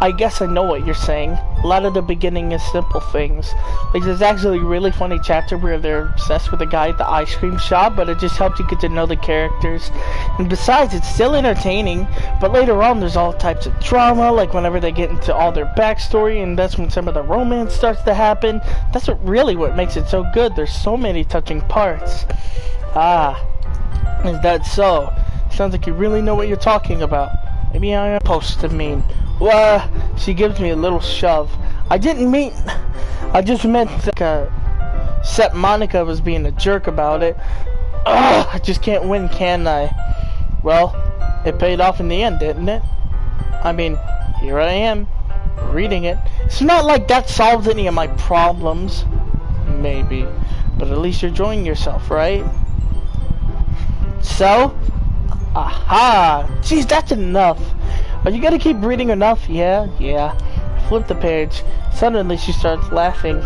I guess I know what you're saying. A lot of the beginning is simple things. Like, there's actually a really funny chapter where they're obsessed with the guy at the ice cream shop, but it just helps you get to know the characters. And besides, it's still entertaining, but later on there's all types of drama, like whenever they get into all their backstory, and that's when some of the romance starts to happen. That's what makes it so good. There's so many touching parts. Ah, is that so? Sounds like you really know what you're talking about. Maybe I am supposed to mean. Well, she gives me a little shove. I didn't mean. I just meant that except Monica was being a jerk about it. Ugh, I just can't win, can I? Well, it paid off in the end, didn't it? I mean, here I am, reading it. It's not like that solves any of my problems. Maybe. But at least you're enjoying yourself, right? So? Aha! Jeez, that's enough. Are you gonna keep reading enough? Yeah. Flip the page. Suddenly she starts laughing.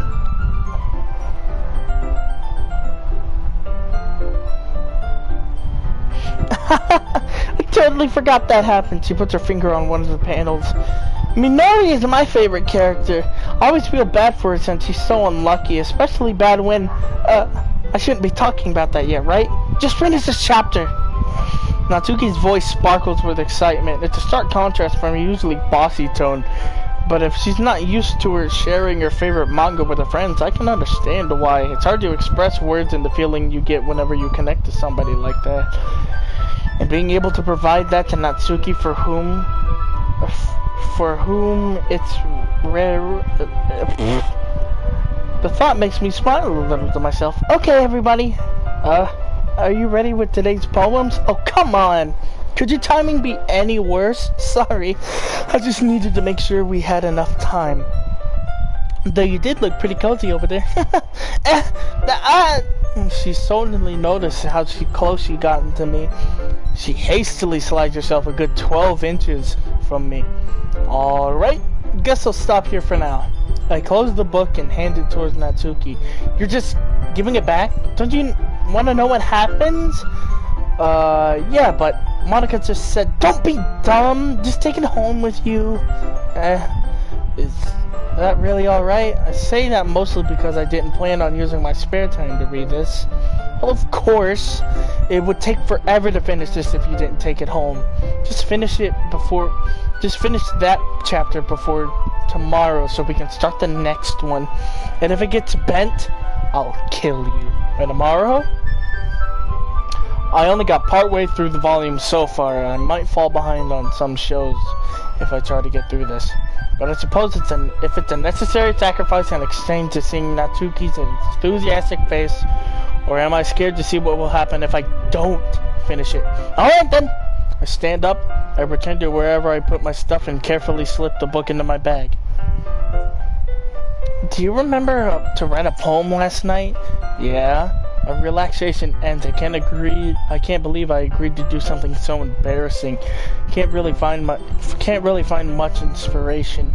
I totally forgot that happened. She puts her finger on one of the panels. Minori is my favorite character. I always feel bad for her since she's so unlucky, especially bad when, I shouldn't be talking about that yet, right? Just finish this chapter. Natsuki's voice sparkles with excitement. It's a stark contrast from her usually bossy tone. But if she's not used to her sharing her favorite manga with her friends, I can understand why. It's hard to express words and the feeling you get whenever you connect to somebody like that. And being able to provide that to Natsuki for whom it's rare. The thought makes me smile a little to myself. Okay, everybody. Are you ready with today's poems? Oh, come on! Could your timing be any worse? Sorry, I just needed to make sure we had enough time. Though you did look pretty cozy over there. She suddenly noticed how close she gotten to me. She hastily slides herself a good 12 inches from me. Alright, guess I'll stop here for now. I close the book and hand it towards Natsuki. You're just giving it back? Don't you want to know what happens? Yeah, but Monica just said, don't be dumb, just take it home with you. Is that really alright? I say that mostly because I didn't plan on using my spare time to read this. Well, of course, it would take forever to finish this if you didn't take it home. Just finish that chapter before tomorrow so we can start the next one. And if it gets bent, I'll kill you. And tomorrow? I only got part way through the volume so far, and I might fall behind on some shows if I try to get through this. But I suppose if it's a necessary sacrifice in exchange to seeing Natsuki's enthusiastic face, or am I scared to see what will happen if I don't finish it? Alright then! I stand up, I return to wherever I put my stuff and carefully slip the book into my bag. Do you remember to write a poem last night? Yeah. My relaxation ends. I can't believe I agreed to do something so embarrassing. Can't really find much inspiration.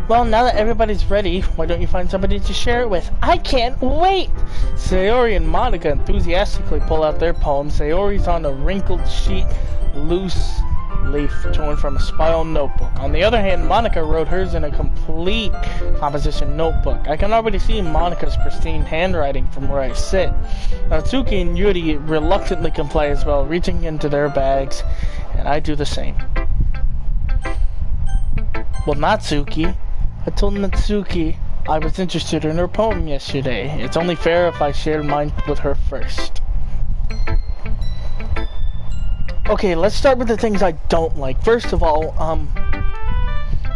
Well, now that everybody's ready, why don't you find somebody to share it with? I can't wait! Sayori and Monica enthusiastically pull out their poems. Sayori's on a wrinkled sheet, loose leaf torn from a spiral notebook. On the other hand, Monica wrote hers in a complete composition notebook. I can already see Monica's pristine handwriting from where I sit. Natsuki and Yuri reluctantly comply as well, reaching into their bags, and I do the same. Well, Natsuki, I told Natsuki I was interested in her poem yesterday. It's only fair if I shared mine with her first. Okay, let's start with the things I don't like. First of all,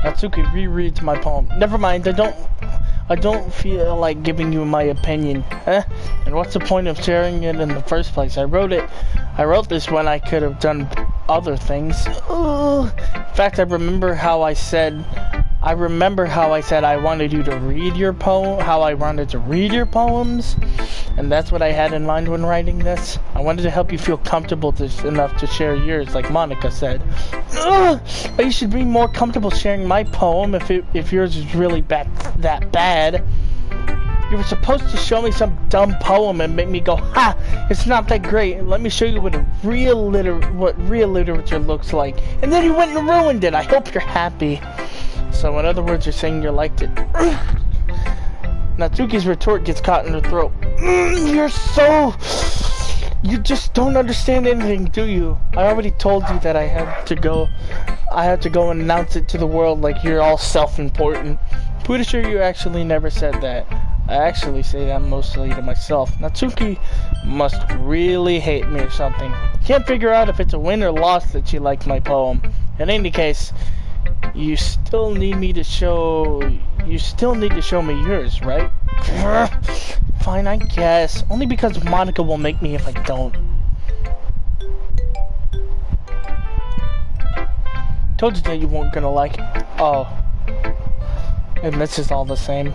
Natsuki rereads my poem. Never mind, I don't feel like giving you my opinion. And what's the point of sharing it in the first place? I wrote this when I could have done other things. In fact, I remember how I said I wanted you to read your poem, how I wanted to read your poems, and that's what I had in mind when writing this. I wanted to help you feel comfortable enough to share yours, like Monica said. But you should be more comfortable sharing my poem if yours is really that bad. You were supposed to show me some dumb poem and make me go, ha, it's not that great. Let me show you what real literature looks like. And then you went and ruined it. I hope you're happy. So in other words, you're saying you liked it. Natsuki's retort gets caught in her throat. You just don't understand anything, do you? I already told you that I had to go and announce it to the world like you're all self-important. Pretty sure you actually never said that. I actually say that mostly to myself. Natsuki must really hate me or something. Can't figure out if it's a win or loss that she liked my poem. In any case, you still need to show me yours, right? Fine, I guess. Only because Monica will make me if I don't. Told you that you weren't gonna like it. Oh. And this is all the same.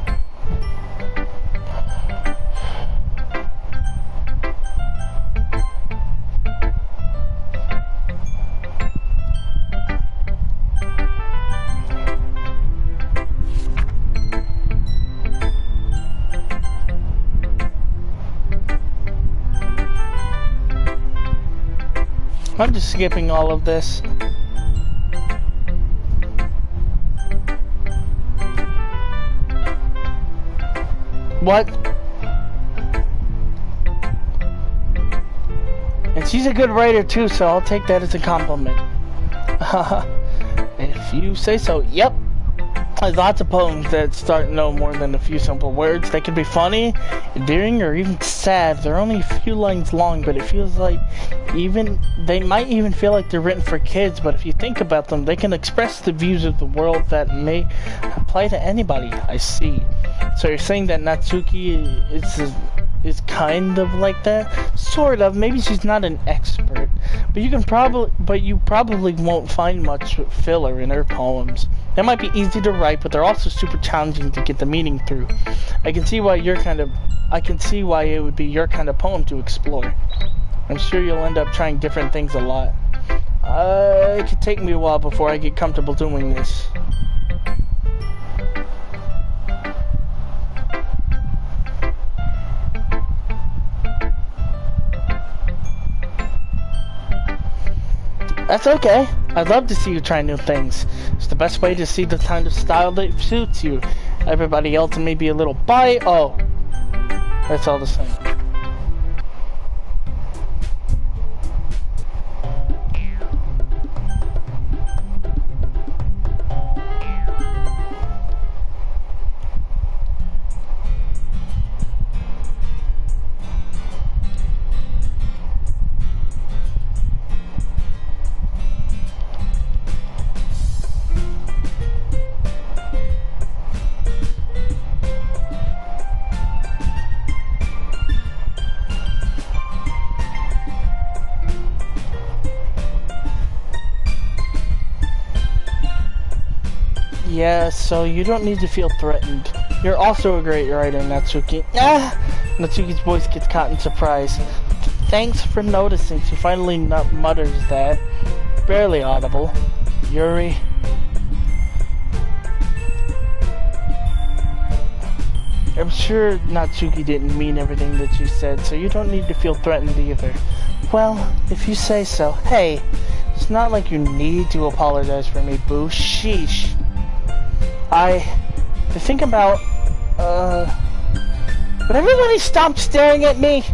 I'm just skipping all of this. What? And she's a good writer too, so I'll take that as a compliment. If you say so. Yep. There's lots of poems that start no more than a few simple words. They can be funny, endearing, or even sad. They're only a few lines long, but it feels like they might even feel like they're written for kids, but if you think about them, they can express the views of the world that may apply to anybody. I see. So you're saying that Natsuki is kind of like that? Sort of. Maybe she's not an expert, but you probably won't find much filler in her poems. They might be easy to write, but they're also super challenging to get the meaning through. I can see why it would be your kind of poem to explore. I'm sure you'll end up trying different things a lot. It could take me a while before I get comfortable doing this. That's okay. I'd love to see you try new things. It's the best way to see the kind of style that suits you. Everybody else may be a little bi. Oh, that's all the same. Yeah, so you don't need to feel threatened. You're also a great writer, Natsuki. Natsuki's voice gets caught in surprise. Thanks for noticing. She finally mutters that. Barely audible. Yuri. I'm sure Natsuki didn't mean everything that you said, so you don't need to feel threatened either. Well, if you say so. Hey, it's not like you need to apologize for me, boo. Sheesh. To think about, would everybody stop staring at me?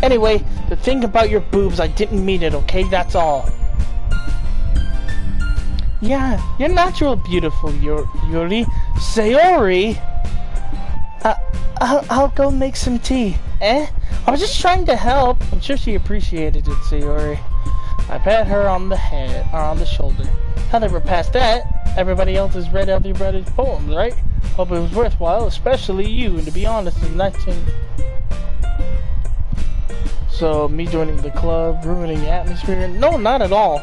Anyway, the thing about your boobs, I didn't mean it, okay? That's all. Yeah, you're natural beautiful, Yuri. Sayori? I'll go make some tea. I was just trying to help. I'm sure she appreciated it, Sayori. I pat her on the head, or on the shoulder. Now that we're past that, everybody else has read everybody's poems, right? Hope it was worthwhile, especially you, and to be honest, it's nothing. So, me joining the club, ruining the atmosphere? No, not at all.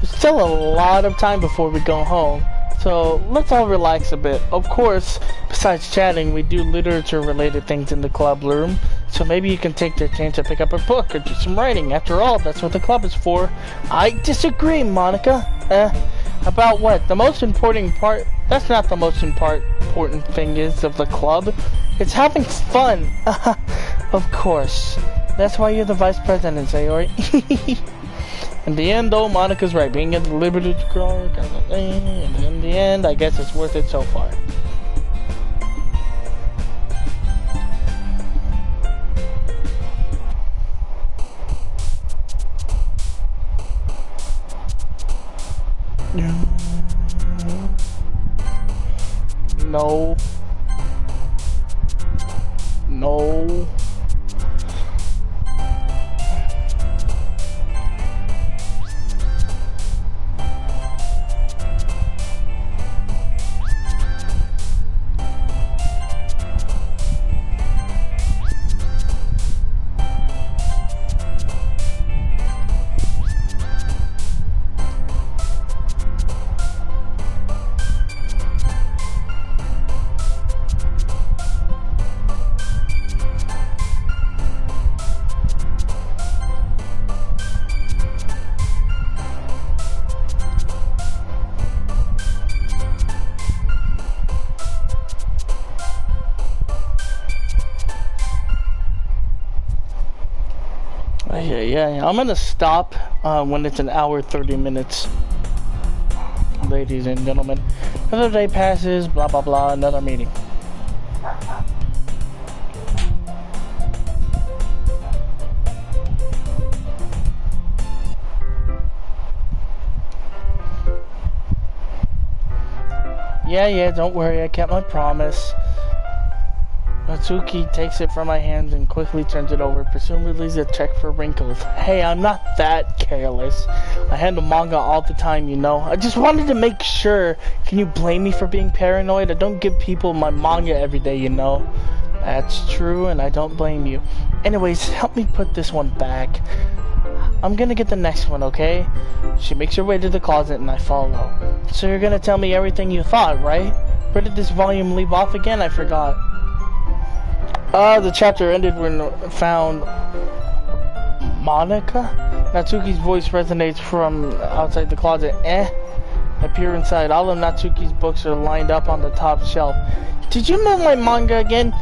There's still a lot of time before we go home, so let's all relax a bit. Of course, besides chatting, we do literature-related things in the club room, so maybe you can take the chance to pick up a book or do some writing. After all, that's what the club is for. I disagree, Monica. About what? The most important part? That's not the most important thing is of the club. It's having fun. Of course. That's why you're the vice president, Sayori. In the end, though, Monica's right. Being at the Liberty Girl, kind of thing. And in the end, I guess it's worth it so far. No. No. Yeah, I'm gonna stop when it's an hour 30 minutes. Ladies and gentlemen, another day passes, blah blah blah, another meeting. Yeah, don't worry, I kept my promise. Natsuki takes it from my hands and quickly turns it over, presumably a check for wrinkles. Hey, I'm not that careless. I handle manga all the time, you know. I just wanted to make sure. Can you blame me for being paranoid? I don't give people my manga every day, you know. That's true, and I don't blame you. Anyways, help me put this one back. I'm gonna get the next one, okay? She makes her way to the closet and I follow. So you're gonna tell me everything you thought, right? Where did this volume leave off again? I forgot. The chapter ended when found Monica? Natsuki's voice resonates from outside the closet. I peer inside. All of Natsuki's books are lined up on the top shelf. Did you move my manga again?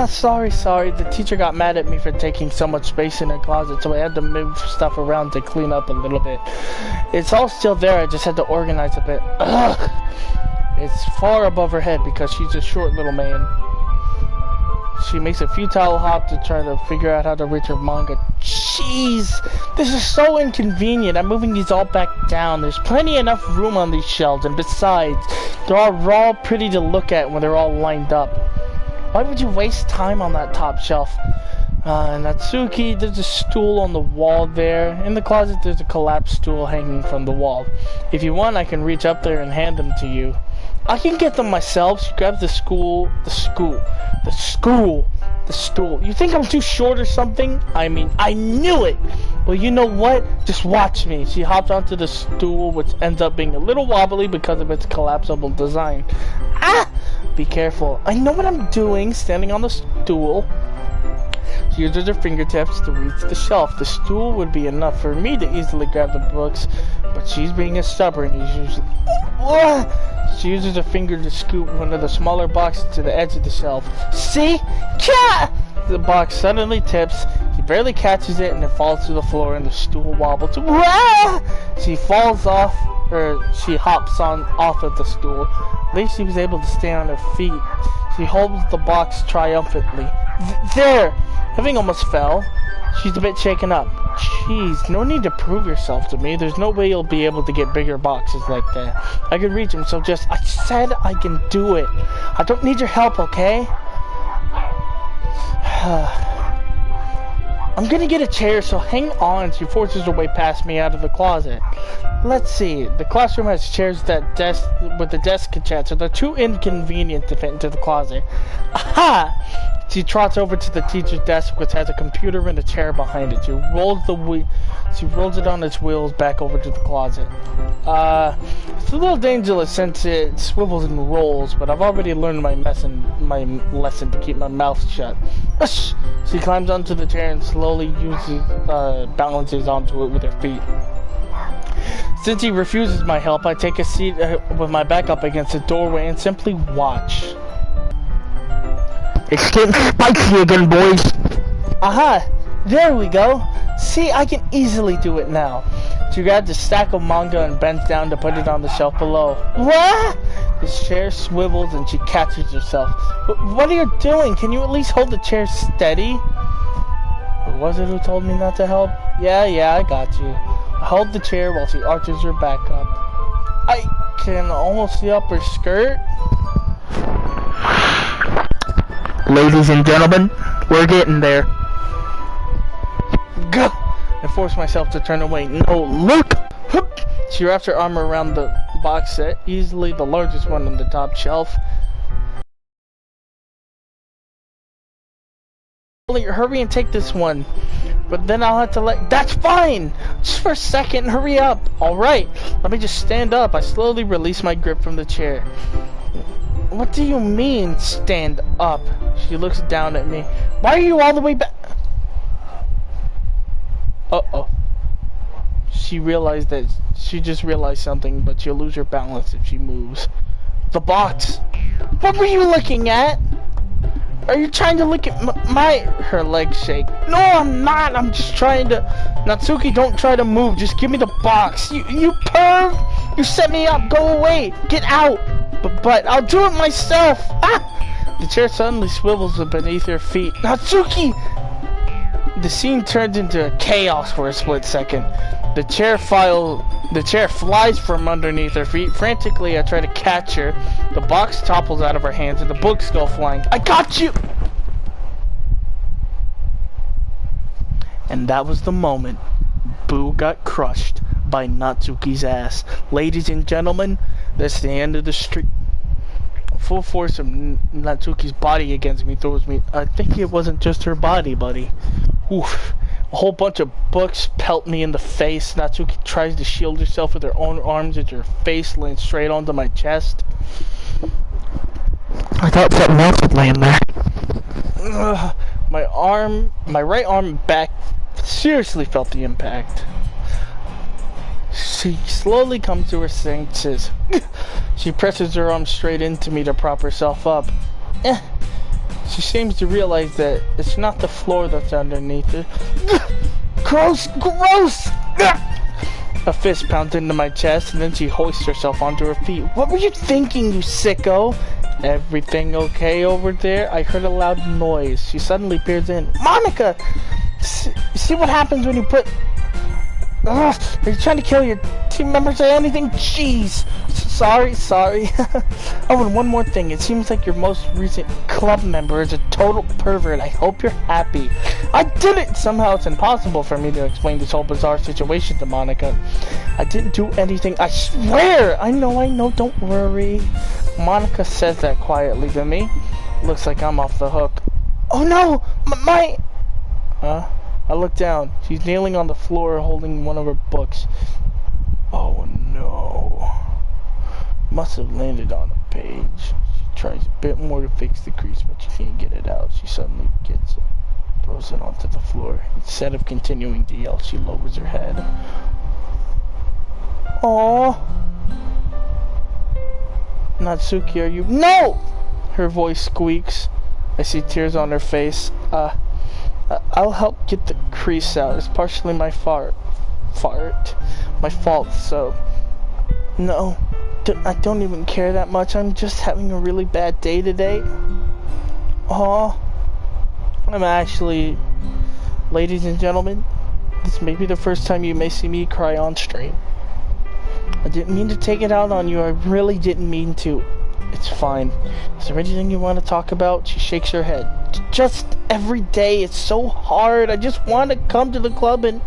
Sorry. The teacher got mad at me for taking so much space in her closet, so I had to move stuff around to clean up a little bit. It's all still there, I just had to organize a bit. Ugh. It's far above her head because she's a short little man. She makes a futile hop to try to figure out how to reach her manga. Jeez, this is so inconvenient. I'm moving these all back down. There's plenty enough room on these shelves, and besides, they're all pretty to look at when they're all lined up. Why would you waste time on that top shelf? Natsuki, there's a stool on the wall there. In the closet, there's a collapsed stool hanging from the wall. If you want, I can reach up there and hand them to you. I can get them myself. She grabs the stool. You think I'm too short or something? I mean, I knew it! Well, you know what? Just watch me. She hops onto the stool, which ends up being a little wobbly because of its collapsible design. Ah! Be careful. I know what I'm doing, standing on the stool. She uses her fingertips to reach the shelf. The stool would be enough for me to easily grab the books, but she's being as stubborn as usually. She uses her finger to scoop one of the smaller boxes to the edge of the shelf. See? Cat! The box suddenly tips. She barely catches it and it falls to the floor and the stool wobbles. She falls off, or she hops off of the stool. At least she was able to stay on her feet. She holds the box triumphantly. There! Having almost fell. She's a bit shaken up. Jeez, no need to prove yourself to me. There's no way you'll be able to get bigger boxes like that. I could reach them, so I said I can do it. I don't need your help, okay? I'm gonna get a chair, so hang on. She forces her way past me out of the closet. Let's see. The classroom has chairs with the desk and chat, so they're too inconvenient to fit into the closet. Aha! She trots over to the teacher's desk, which has a computer and a chair behind it. She rolls it on its wheels back over to the closet. It's a little dangerous since it swivels and rolls, but I've already learned my lesson to keep my mouth shut. She climbs onto the chair and slowly balances onto it with her feet. Since he refuses my help, I take a seat with my back up against the doorway and simply watch. It's getting spicy again, boys. Aha! There we go. See, I can easily do it now. She grabs a stack of manga and bends down to put it on the shelf below. What? The chair swivels and she catches herself. What are you doing? Can you at least hold the chair steady? Who was it who told me not to help? Yeah, I got you. I hold the chair while she arches her back up. I can almost see up her skirt. Ladies and gentlemen, we're getting there. Gah! I force myself to turn away. No, look! She wraps her arm around the box set, easily the largest one on the top shelf. Hurry and take this one. But then I'll have to That's fine! Just for a second, hurry up! Alright, let me just stand up. I slowly release my grip from the chair. What do you mean, stand up? She looks down at me. Why are you all the way back? Uh-oh. She just realized something, but she'll lose her balance if she moves. The box! What were you looking at? Are you trying to look at her legs shake? No, I'm not. I'm just trying to... Natsuki, don't try to move. Just give me the box. You perv! You set me up. Go away. Get out. But I'll do it myself. Ah! The chair suddenly swivels beneath her feet. Natsuki! The scene turns into chaos for a split second. The chair flies from underneath her feet. Frantically, I try to catch her. The box topples out of her hands and the books go flying. I got you! And that was the moment Boo got crushed by Natsuki's ass. Ladies and gentlemen, that's the end of the street. Full force of Natsuki's body against me throws me. I think it wasn't just her body, buddy. Oof. A whole bunch of books pelt me in the face. Natsuki tries to shield herself with her own arms as her face lands straight onto my chest. I thought something else would land there. My right arm back seriously felt the impact. She slowly comes to her senses. She presses her arm straight into me to prop herself up. She seems to realize that it's not the floor that's underneath her. Gross! Gross! A fist pounds into my chest, and then she hoists herself onto her feet. What were you thinking, you sicko? Everything okay over there? I heard a loud noise. She suddenly peers in. Monica! See what happens when you put... Ugh, are you trying to kill your team members or anything? Jeez. Sorry. Oh, and one more thing. It seems like your most recent club member is a total pervert. I hope you're happy. I did it! Somehow it's impossible for me to explain this whole bizarre situation to Monica. I didn't do anything. I swear! I know. Don't worry. Monica says that quietly to me. Looks like I'm off the hook. Oh no! My... I look down. She's kneeling on the floor holding one of her books. Oh no. Must have landed on a page. She tries a bit more to fix the crease, but she can't get it out. She suddenly gets it, throws it onto the floor. Instead of continuing to yell, she lowers her head. Aww. Natsuki, are you... No! Her voice squeaks. I see tears on her face. I'll help get the crease out. It's partially my my fault, so... No, I don't even care that much. I'm just having a really bad day today. Aw. I'm actually... Ladies and gentlemen, this may be the first time you may see me cry on stream. I didn't mean to take it out on you. I really didn't mean to. It's fine. Is there anything you want to talk about? She shakes her head. Just every day. It's so hard. I just want to come to the club and...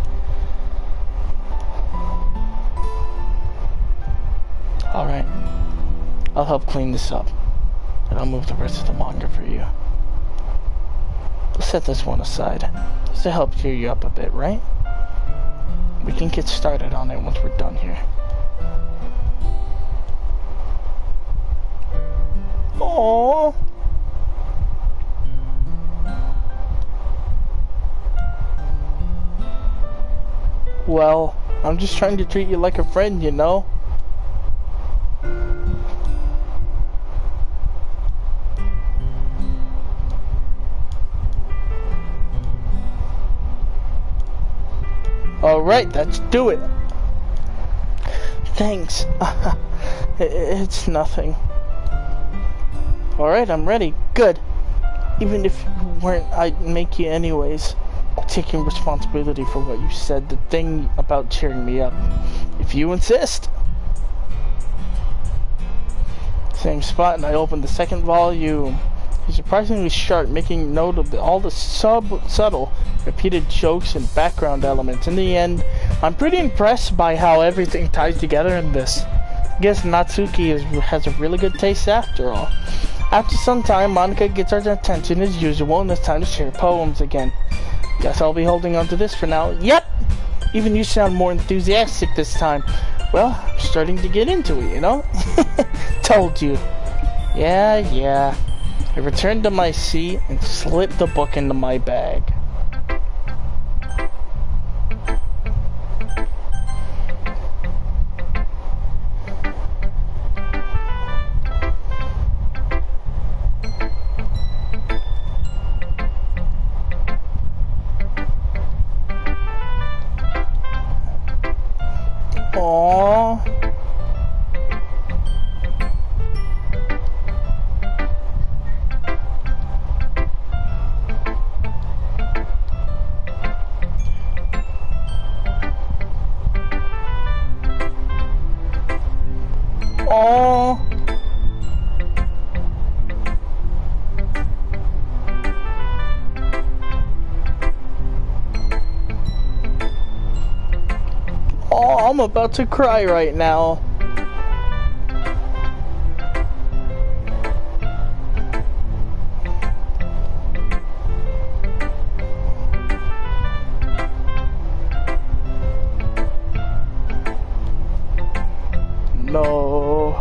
Alright. I'll help clean this up. And I'll move the rest of the manga for you. Let's set this one aside. Just to help cheer you up a bit, right? We can get started on it once we're done here. Aww. Well, I'm just trying to treat you like a friend, you know? Alright, let's do it. Thanks. It's nothing. Alright, I'm ready. Good. Even if you weren't, I'd make you anyways. Taking responsibility for what you said, the thing about cheering me up. If you insist. Same spot, and I opened the second volume. He's surprisingly sharp, making note of all the subtle, repeated jokes and background elements. In the end, I'm pretty impressed by how everything ties together in this. I guess Natsuki has a really good taste after all. After some time, Monica gets our attention as usual, and it's time to share poems again. Guess I'll be holding on to this for now. Yep! Even you sound more enthusiastic this time. Well, I'm starting to get into it, you know? Told you. Yeah. I returned to my seat and slipped the book into my bag. I'm about to cry right now. No.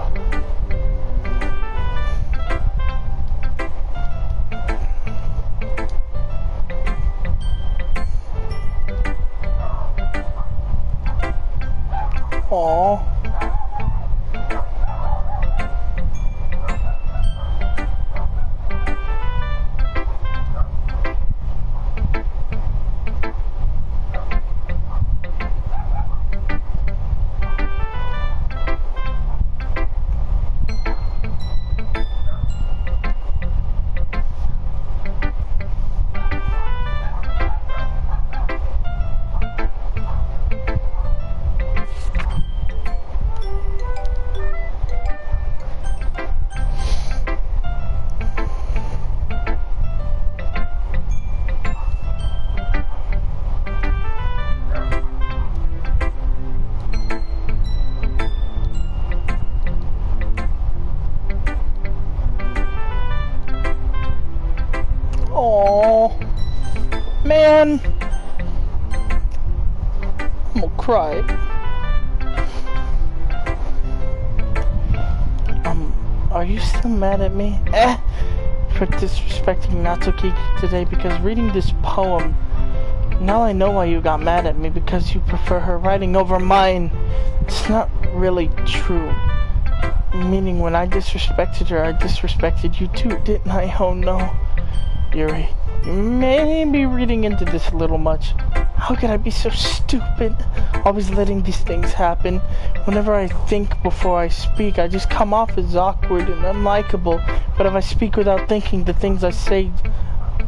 Aww. Oh, man. I'm gonna cry. Are you still mad at me? For disrespecting Natsuki today, because reading this poem, now I know why you got mad at me, because you prefer her writing over mine. It's not really true. Meaning when I disrespected her, I disrespected you too, didn't I? Oh no. Yuri, you may be reading into this a little much. How could I be so stupid? Always letting these things happen. Whenever I think before I speak, I just come off as awkward and unlikable. But if I speak without thinking, the things I say,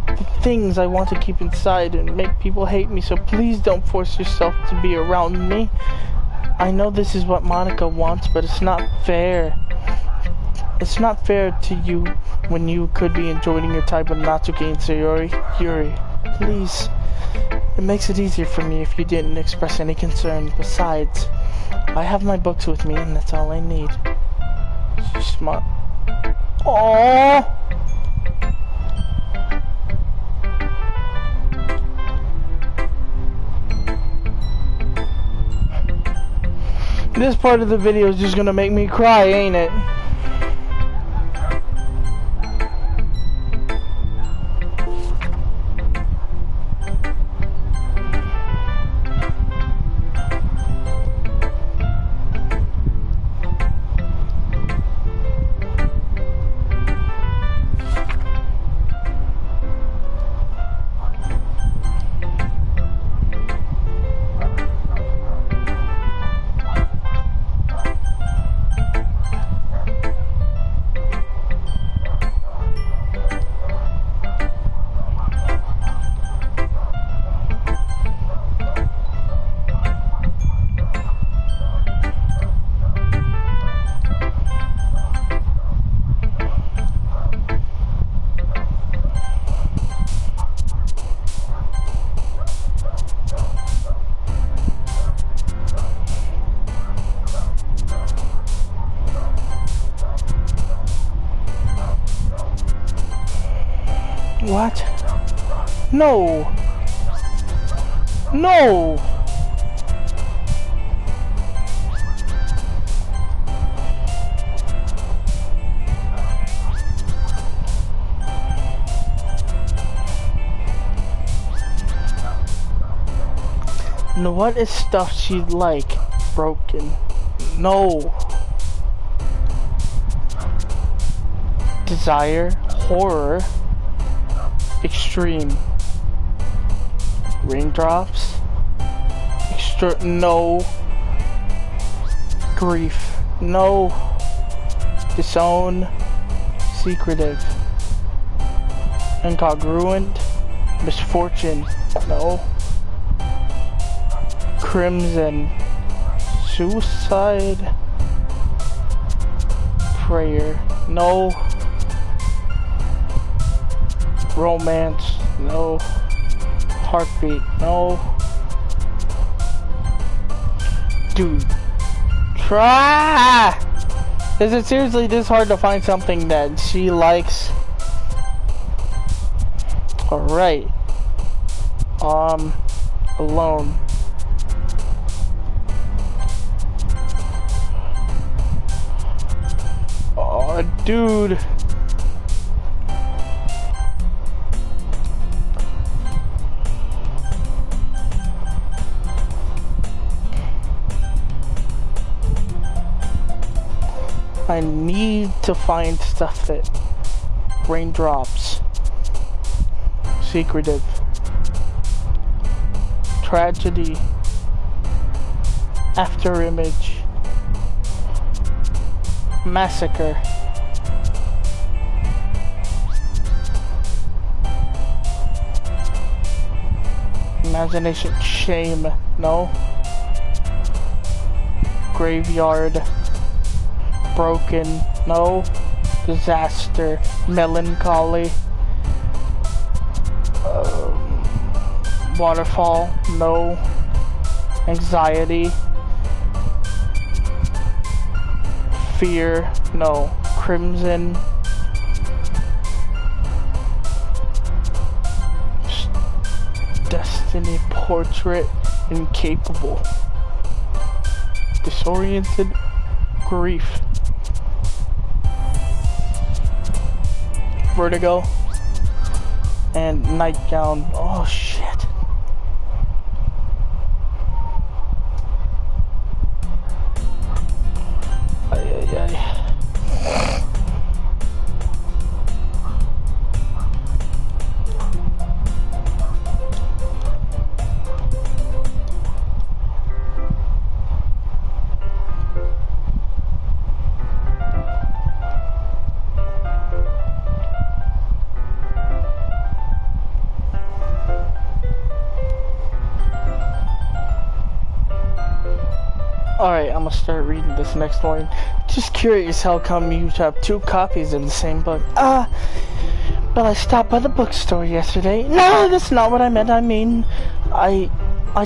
the things I want to keep inside and make people hate me. So please don't force yourself to be around me. I know this is what Monica wants, but it's not fair. It's not fair to you when you could be enjoying your time with Natsuki and Sayori. Yuri, please. It makes it easier for me if you didn't express any concern. Besides, I have my books with me and that's all I need. She's smart. Aww. This part of the video is just gonna make me cry, ain't it? What? No! No! No, what is stuff she'd like? Broken. No. Desire. Horror. Extreme. Raindrops. No. Grief. No. Disown. Secretive. Incongruent. Misfortune. No. Crimson. Suicide. Prayer. No. Romance. No. Heartbeat. No. Dude. Try! Is it seriously this hard to find something that she likes? Alright. Alone. Oh, dude. I need to find stuff that raindrops, secretive, tragedy, after image, massacre, imagination, shame, no, graveyard, broken, no, disaster, melancholy, waterfall, no, anxiety, fear, no, crimson, Destiny portrait incapable. Disoriented grief. Vertigo. And nightgown. Oh shit. Ay, ay, ay. Alright, I'm gonna start reading this next line. Just curious how come you have 2 copies of the same book. But I stopped by the bookstore yesterday. No, that's not what I meant. I mean, I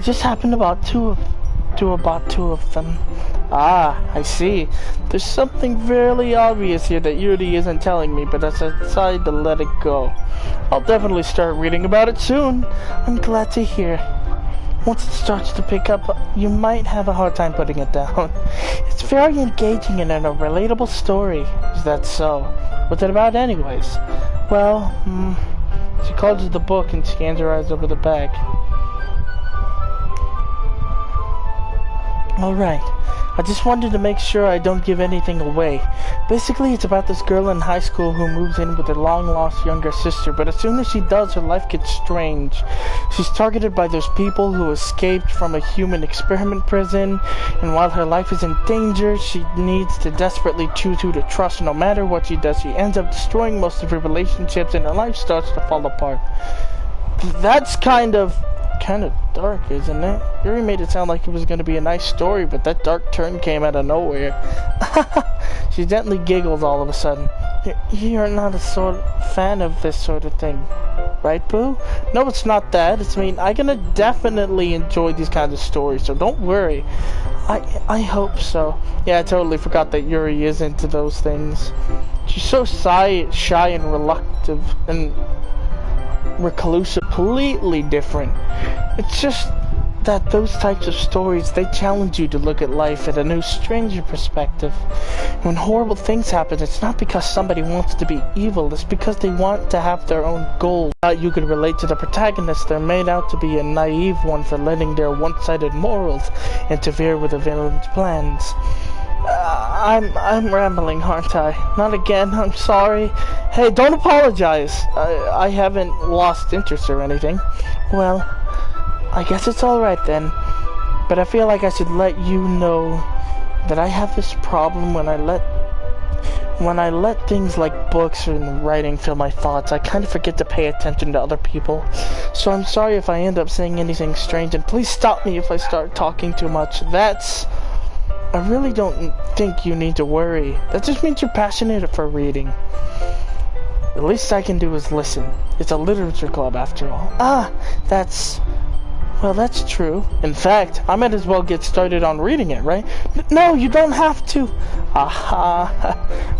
just happened to bought two of them. Ah, I see. There's something fairly obvious here that Yuri isn't telling me, but I decided to let it go. I'll definitely start reading about it soon. I'm glad to hear. Once it starts to pick up, you might have a hard time putting it down. It's very engaging and a relatable story. Is that so? What's it about anyways? Well, she closes the book and scans her eyes over the back. Alright, I just wanted to make sure I don't give anything away. Basically, it's about this girl in high school who moves in with her long-lost younger sister, but as soon as she does, her life gets strange. She's targeted by those people who escaped from a human experiment prison, and while her life is in danger, she needs to desperately choose who to trust. No matter what she does, she ends up destroying most of her relationships, and her life starts to fall apart. That's kind of dark, isn't it? Yuri made it sound like it was going to be a nice story, but that dark turn came out of nowhere. She gently giggles all of a sudden. You're not a sort of fan of this sort of thing, right, Boo? No, it's not that. It's I'm gonna definitely enjoy these kinds of stories, so don't worry. I hope so. Yeah, I totally forgot that Yuri is into those things. She's so shy and reluctant and reclusive, completely different. It's just that those types of stories, they challenge you to look at life at a new, stranger perspective. When horrible things happen, it's not because somebody wants to be evil, it's because they want to have their own goal. You can relate to the protagonist. They're made out to be a naive one for letting their one-sided morals interfere with the villain's plans. I'm rambling, aren't I? Not again, I'm sorry. Hey, don't apologize. I haven't lost interest or anything. Well, I guess it's alright then. But I feel like I should let you know that I have this problem when I let things like books and writing fill my thoughts. I kind of forget to pay attention to other people. So I'm sorry if I end up saying anything strange, and please stop me if I start talking too much. I really don't think you need to worry. That just means you're passionate for reading. The least I can do is listen. It's a literature club after all. Well, that's true. In fact, I might as well get started on reading it, right? No, you don't have to. Aha.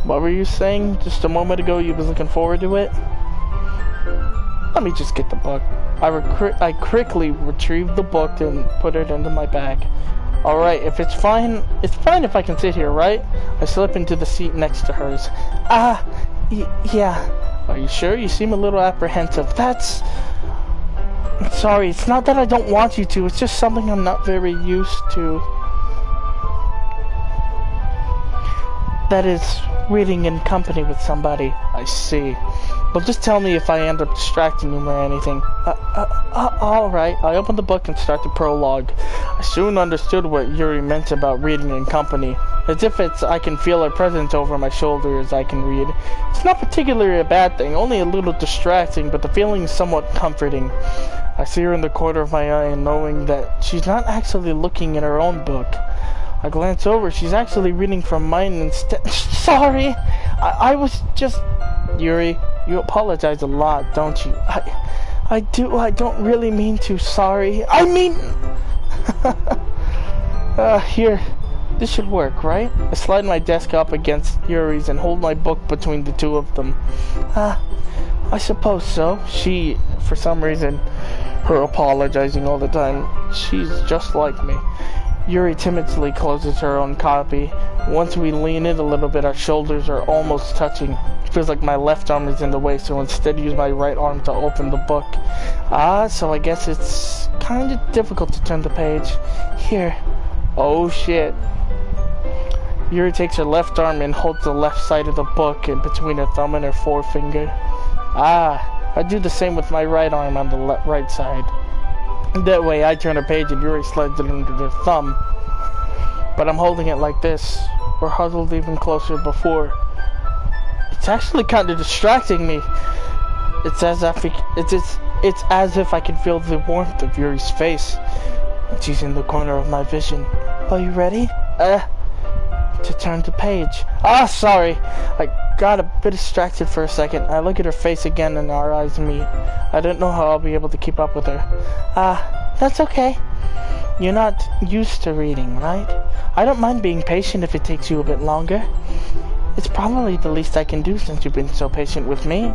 What were you saying just a moment ago? You was looking forward to it? Let me just get the book. I quickly retrieved the book and put it into my bag. Alright, if it's fine if I can sit here, right? I slip into the seat next to hers. Yeah. Are you sure? You seem a little apprehensive. Sorry, it's not that I don't want you to, it's just something I'm not very used to. That is, reading in company with somebody. I see. Well, just tell me if I end up distracting you or anything. Alright. I opened the book and start the prologue. I soon understood what Yuri meant about reading in company. As if I can feel her presence over my shoulder as I can read. It's not particularly a bad thing, only a little distracting, but the feeling is somewhat comforting. I see her in the corner of my eye, and knowing that she's not actually looking in her own book. I glance over, she's actually reading from mine instead. Sorry! I was just... Yuri, you apologize a lot, don't you? I do, I don't really mean to, sorry. I mean... Here. This should work, right? I slide my desk up against Yuri's and hold my book between the two of them. I suppose so. She, for some reason, her apologizing all the time, she's just like me. Yuri timidly closes her own copy. Once we lean in a little bit, our shoulders are almost touching. It feels like my left arm is in the way, so instead use my right arm to open the book. So I guess it's kind of difficult to turn the page. Here. Oh shit. Yuri takes her left arm and holds the left side of the book in between her thumb and her forefinger. I do the same with my right arm on the right side. That way I turn a page and Yuri slides it under her thumb. But I'm holding it like this. We're huddled even closer before. It's actually kind of distracting me. It's as if I can feel the warmth of Yuri's face. She's in the corner of my vision. Are you ready? To turn the page. Sorry. I got a bit distracted for a second. I look at her face again and our eyes meet. I don't know how I'll be able to keep up with her. That's okay. You're not used to reading, right? I don't mind being patient if it takes you a bit longer. It's probably the least I can do since you've been so patient with me.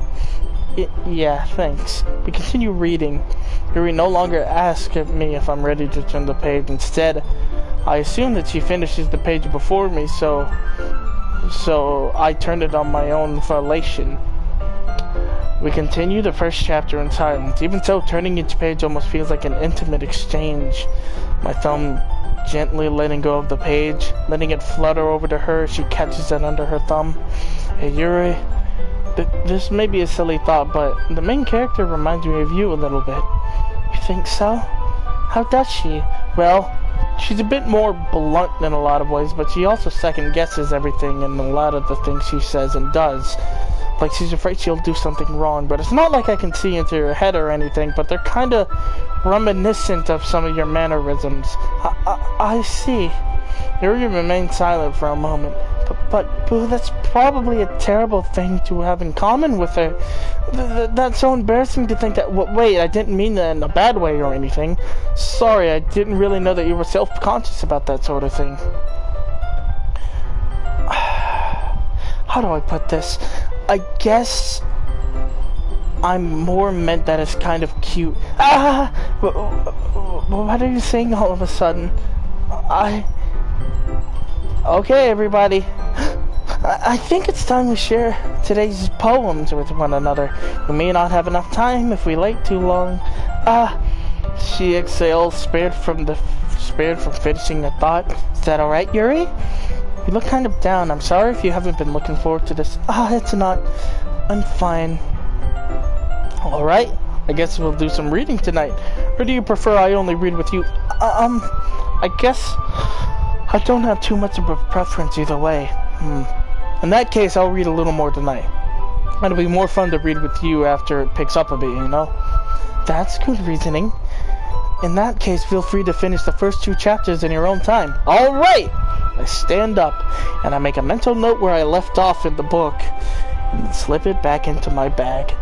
Yeah, thanks. We continue reading. Yuri no longer asks me if I'm ready to turn the page. Instead, I assume that she finishes the page before me, so I turned it on my own volition. We continue the first chapter in silence. Even so, turning each page almost feels like an intimate exchange. My thumb gently letting go of the page, letting it flutter over to her. She catches it under her thumb. Hey, Yuri, this may be a silly thought, but the main character reminds me of you a little bit. You think so? How does she? Well, she's a bit more blunt in a lot of ways, but she also second guesses everything and a lot of the things she says and does. Like she's afraid she'll do something wrong, but it's not like I can see into her head or anything, but they're kind of reminiscent of some of your mannerisms. I see. Yuri remained silent for a moment. But Boo, that's probably a terrible thing to have in common with her. That's so embarrassing to think that... Wait, I didn't mean that in a bad way or anything. Sorry, I didn't really know that you were self-conscious about that sort of thing. How do I put this? I guess I'm more meant that it's kind of cute. What are you saying all of a sudden? Okay, everybody. I think it's time we share today's poems with one another. We may not have enough time if we wait too long. She exhales, spared from finishing the thought. Is that alright, Yuri? You look kind of down. I'm sorry if you haven't been looking forward to this. It's not. I'm fine. Alright, I guess we'll do some reading tonight. Or do you prefer I only read with you? I guess I don't have too much of a preference either way. In that case, I'll read a little more tonight. It'll be more fun to read with you after it picks up a bit, you know? That's good reasoning. In that case, feel free to finish the first 2 chapters in your own time. Alright! I stand up, and I make a mental note where I left off in the book, and slip it back into my bag.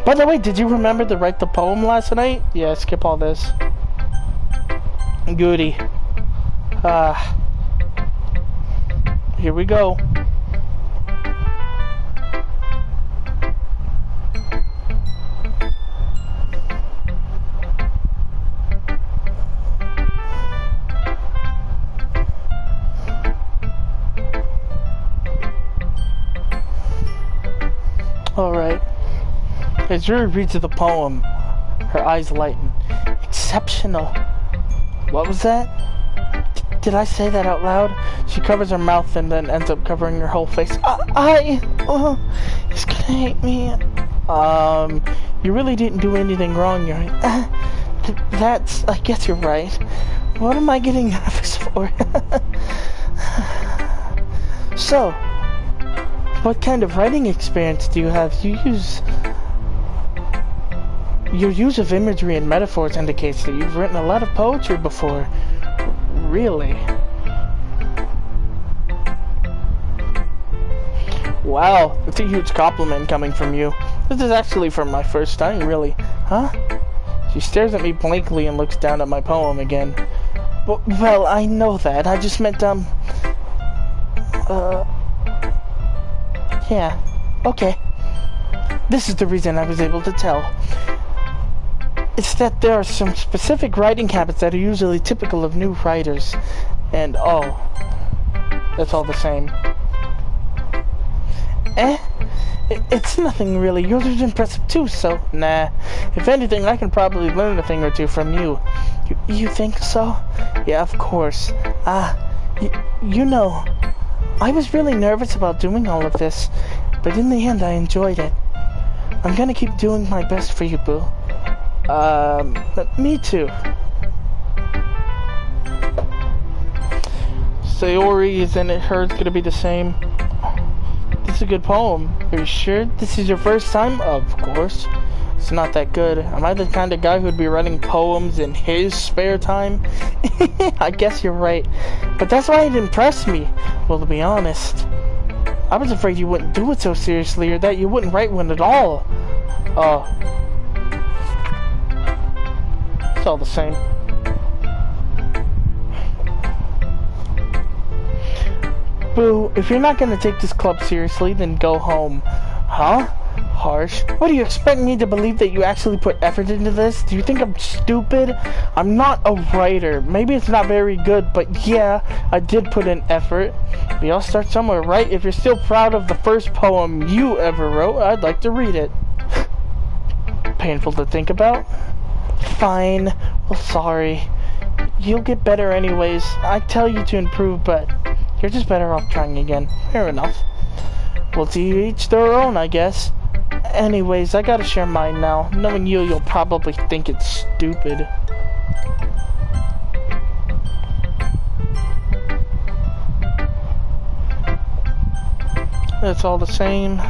By the way, did you remember to write the poem last night? Yeah, skip all this. Goody. Here we go. Alright. As Yuri reads the poem, her eyes lighten. Exceptional. What was that? Did I say that out loud? She covers her mouth and then ends up covering her whole face. He's gonna hate me. You really didn't do anything wrong, Yuri. I guess you're right. What am I getting nervous for? So, what kind of writing experience do you have? Your use of imagery and metaphors indicates that you've written a lot of poetry before. Really? Wow, that's a huge compliment coming from you. This is actually for my first time, really. Huh? She stares at me blankly and looks down at my poem again. Well, I know that. I just meant, yeah. Okay. This is the reason I was able to tell. It's that there are some specific writing habits that are usually typical of new writers. And oh, that's all the same. It's nothing really. Yours is impressive too, so nah. If anything, I can probably learn a thing or two from you. You think so? Yeah, of course. You know, I was really nervous about doing all of this, but in the end I enjoyed it. I'm gonna keep doing my best for you, Boo. Me too. Sayori isn't it? Hers gonna be the same. This is a good poem. Are you sure this is your first time? Of course. It's not that good. Am I the kind of guy who'd be writing poems in his spare time? I guess you're right. But that's why it impressed me. Well, to be honest, I was afraid you wouldn't do it so seriously or that you wouldn't write one at all. It's all the same. Boo, if you're not gonna take this club seriously, then go home. Huh? Harsh. What do you expect me to believe that you actually put effort into this? Do you think I'm stupid? I'm not a writer. Maybe it's not very good, but yeah, I did put in effort. We all start somewhere, right? If you're still proud of the first poem you ever wrote, I'd like to read it. Painful to think about? Fine. Well, sorry. You'll get better anyways. I tell you to improve, but you're just better off trying again. Fair enough. Well, to each their own, I guess. Anyways, I gotta share mine now. Knowing you'll probably think it's stupid. That's all the same.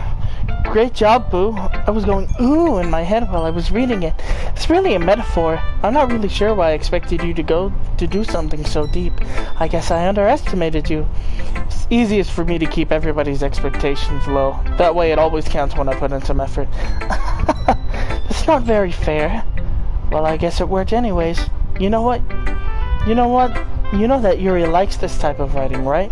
Great job, Boo. I was going ooh in my head while I was reading it. It's really a metaphor. I'm not really sure why I expected you to do something so deep. I guess I underestimated you. It's easiest for me to keep everybody's expectations low. That way it always counts when I put in some effort. It's not very fair. Well, I guess it worked anyways. You know what? You know that Yuri likes this type of writing, right?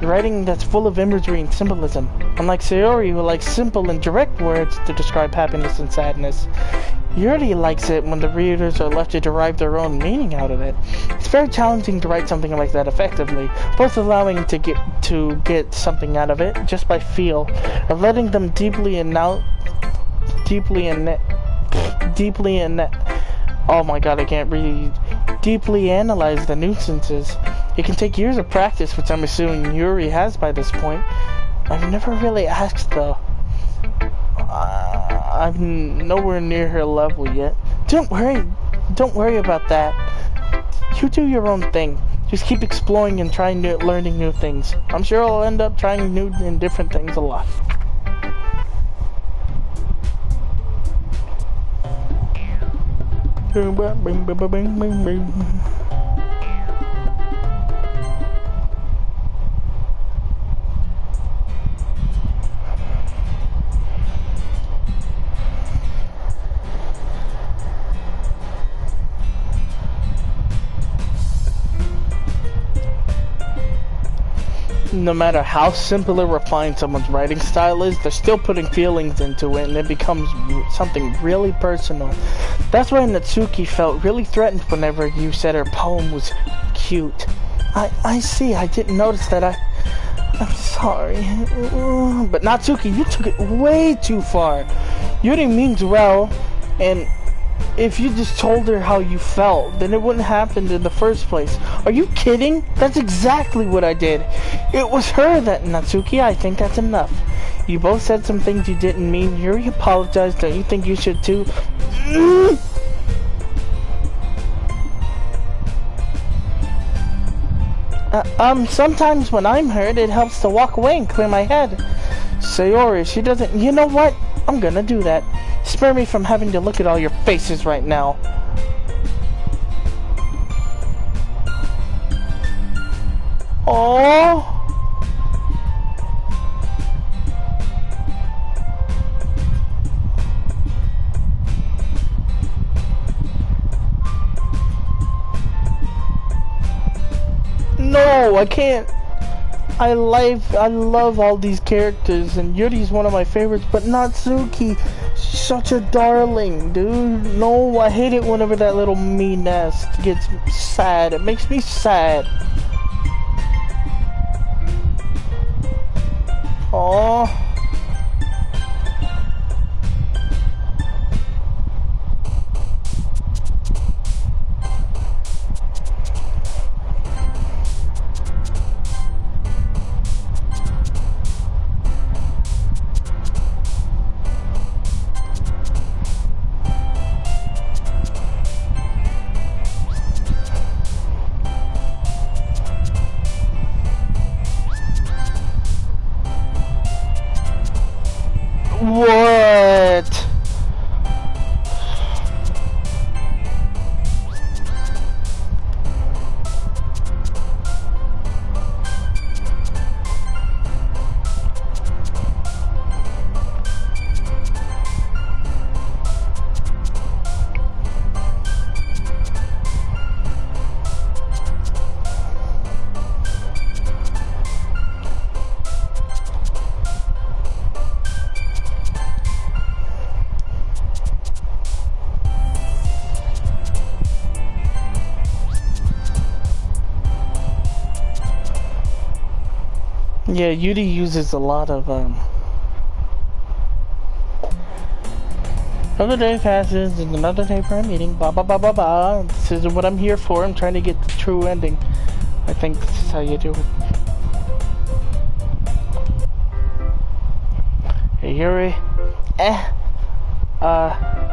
Writing that's full of imagery and symbolism. Unlike Sayori, who likes simple and direct words to describe happiness and sadness. Yuri likes it when the readers are left to derive their own meaning out of it. It's very challenging to write something like that effectively, both allowing to get something out of it just by feel, or letting them deeply analyze the nuisances. It can take years of practice, which I'm assuming Yuri has by this point. I've never really asked, though. I'm nowhere near her level yet. Don't worry about that. You do your own thing. Just keep exploring and learning new things. I'm sure I'll end up trying new and different things a lot. No matter how simple or refined someone's writing style is, they're still putting feelings into it, and it becomes something really personal. That's why Natsuki felt really threatened whenever you said her poem was cute. I see, I didn't notice that. I'm sorry. But Natsuki, you took it way too far. Yuri means well, and if you just told her how you felt, then it wouldn't happen in the first place. Are you kidding? That's exactly what I did. It was her that Natsuki, I think that's enough. You both said some things you didn't mean. Yuri apologized. Don't you think you should too? Sometimes when I'm hurt, it helps to walk away and clear my head. Sayori, she doesn't... You know what? I'm gonna do that. Spare me from having to look at all your faces right now. Oh. No, I can't. I love all these characters, and Yuri's one of my favorites, but not Suki. She's such a darling, dude. No, I hate it whenever that little mean ass gets sad. It makes me sad. Aww. What? Yeah, Yuri uses a lot of, Another day passes, and another day for a meeting, blah blah blah blah blah. This is what I'm here for, I'm trying to get the true ending. I think this is how you do it. Hey Yuri.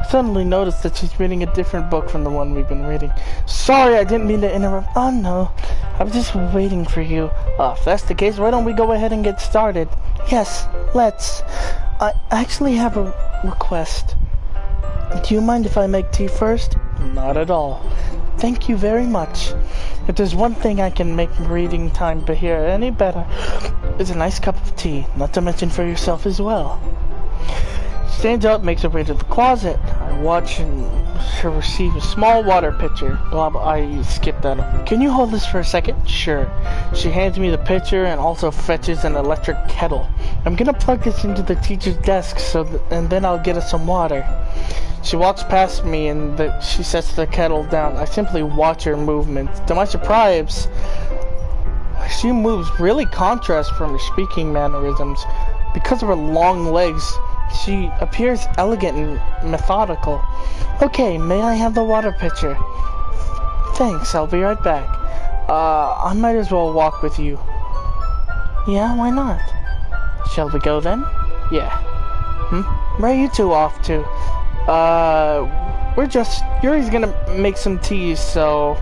Suddenly noticed that she's reading a different book from the one we've been reading. Sorry, I didn't mean to interrupt. Oh no, I was just waiting for you. If that's the case, why don't we go ahead and get started? Yes, let's. I actually have a request. Do you mind if I make tea first? Not at all. Thank you very much. If there's one thing I can make reading time here any better, it's a nice cup of tea, not to mention for yourself as well. Stands up, makes her way to the closet. I watch her receive a small water pitcher. I skipped that. Can you hold this for a second? Sure. She hands me the pitcher and also fetches an electric kettle. I'm gonna plug this into the teacher's desk and then I'll get us some water. She walks past me and she sets the kettle down. I simply watch her movements. To my surprise, she moves really contrast from her speaking mannerisms. Because of her long legs, she appears elegant and methodical. Okay, may I have the water pitcher? Thanks, I'll be right back. I might as well walk with you. Yeah, why not? Shall we go then? Yeah. Where are you two off to? Yuri's gonna make some tea, so...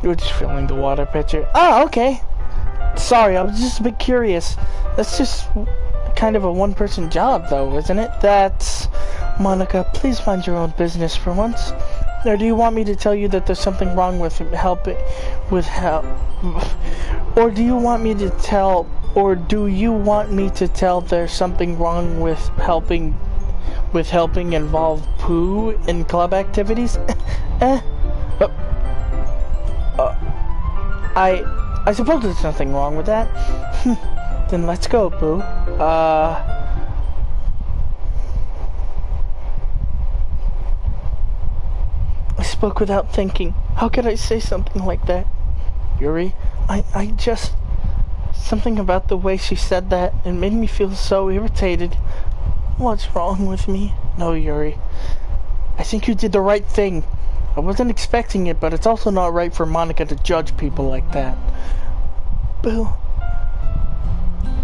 We're just filling the water pitcher. Oh, okay. Sorry, I was just a bit curious. That's just kind of a one-person job, though, isn't it? That's... Monica, please mind your own business for once. Or do you want me to tell you that there's something wrong with help? Or do you want me to tell... Or do you want me to tell there's something wrong with helping involve poo in club activities? I suppose there's nothing wrong with that. Then let's go, boo. I spoke without thinking. How could I say something like that? Yuri, I just... Something about the way she said that, it made me feel so irritated. What's wrong with me? No, Yuri. I think you did the right thing. I wasn't expecting it, but it's also not right for Monica to judge people like that. Boo.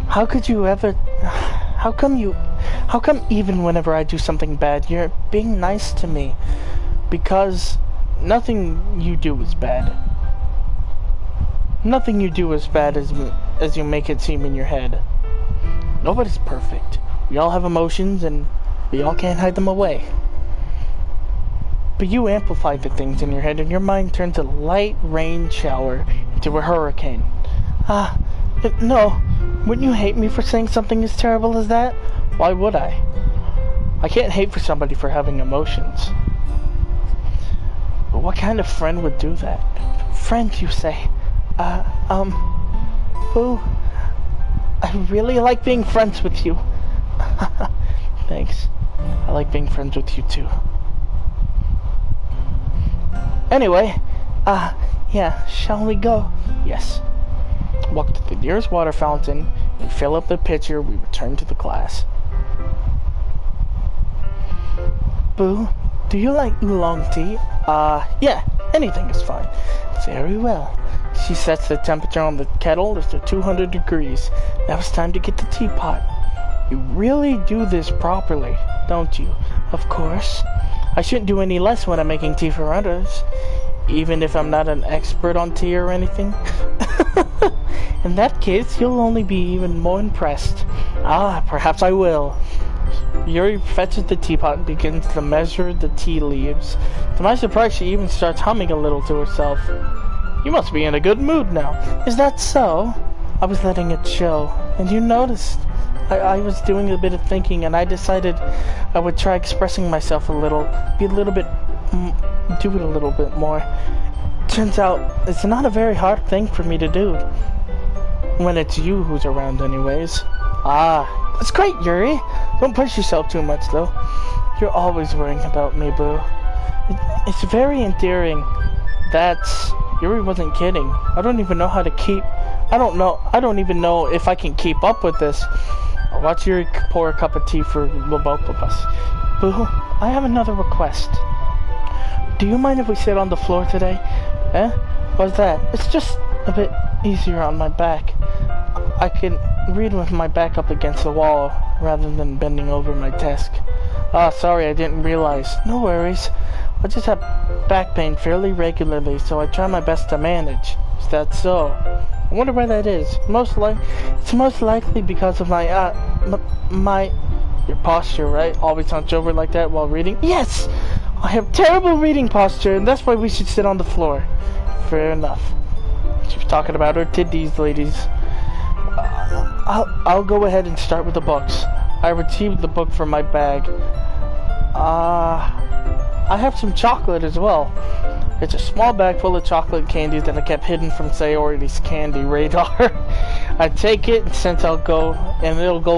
How could you ever... How come even whenever I do something bad, you're being nice to me? Because nothing you do is bad. Nothing you do is bad as you make it seem in your head. Nobody's perfect. We all have emotions, and we all can't hide them away. But you amplify the things in your head, and your mind turns a light rain shower into a hurricane. No. Wouldn't you hate me for saying something as terrible as that? Why would I? I can't hate for somebody for having emotions. But what kind of friend would do that? Friend, you say? Boo, I really like being friends with you. Thanks. I like being friends with you too. Anyway, yeah, shall we go? Yes. Walk to the nearest water fountain, we fill up the pitcher, we return to the class. Boo, do you like oolong tea? Yeah, anything is fine. Very well. She sets the temperature on the kettle to 200 degrees. Now it's time to get the teapot. You really do this properly, don't you? Of course. I shouldn't do any less when I'm making tea for others, even if I'm not an expert on tea or anything. In that case, you'll only be even more impressed. Perhaps I will. Yuri fetches the teapot and begins to measure the tea leaves. To my surprise, she even starts humming a little to herself. You must be in a good mood now. Is that so? I was letting it show, and you noticed. I was doing a bit of thinking, and I decided I would try expressing myself a little, do it a little bit more. Turns out, it's not a very hard thing for me to do. When it's you who's around anyways. That's great, Yuri. Don't push yourself too much, though. You're always worrying about me, boo. It's very endearing. Yuri wasn't kidding. I don't even know how to keep... I don't even know if I can keep up with this. I'll watch Yuri pour a cup of tea for the both of us. Boo, I have another request. Do you mind if we sit on the floor today? What's that? It's just a bit easier on my back. I can read with my back up against the wall rather than bending over my desk. Sorry, I didn't realize. No worries. I just have back pain fairly regularly, so I try my best to manage. Is that so? I wonder why that is. It's most likely because of your posture, right? Always hunch over like that while reading? Yes! I have terrible reading posture, and that's why we should sit on the floor. Fair enough. She was talking about her titties, ladies. I'll go ahead and start with the books. I retrieved the book from my bag. I have some chocolate as well. It's a small bag full of chocolate candies that I kept hidden from Sayori's candy radar. I take it since it'll go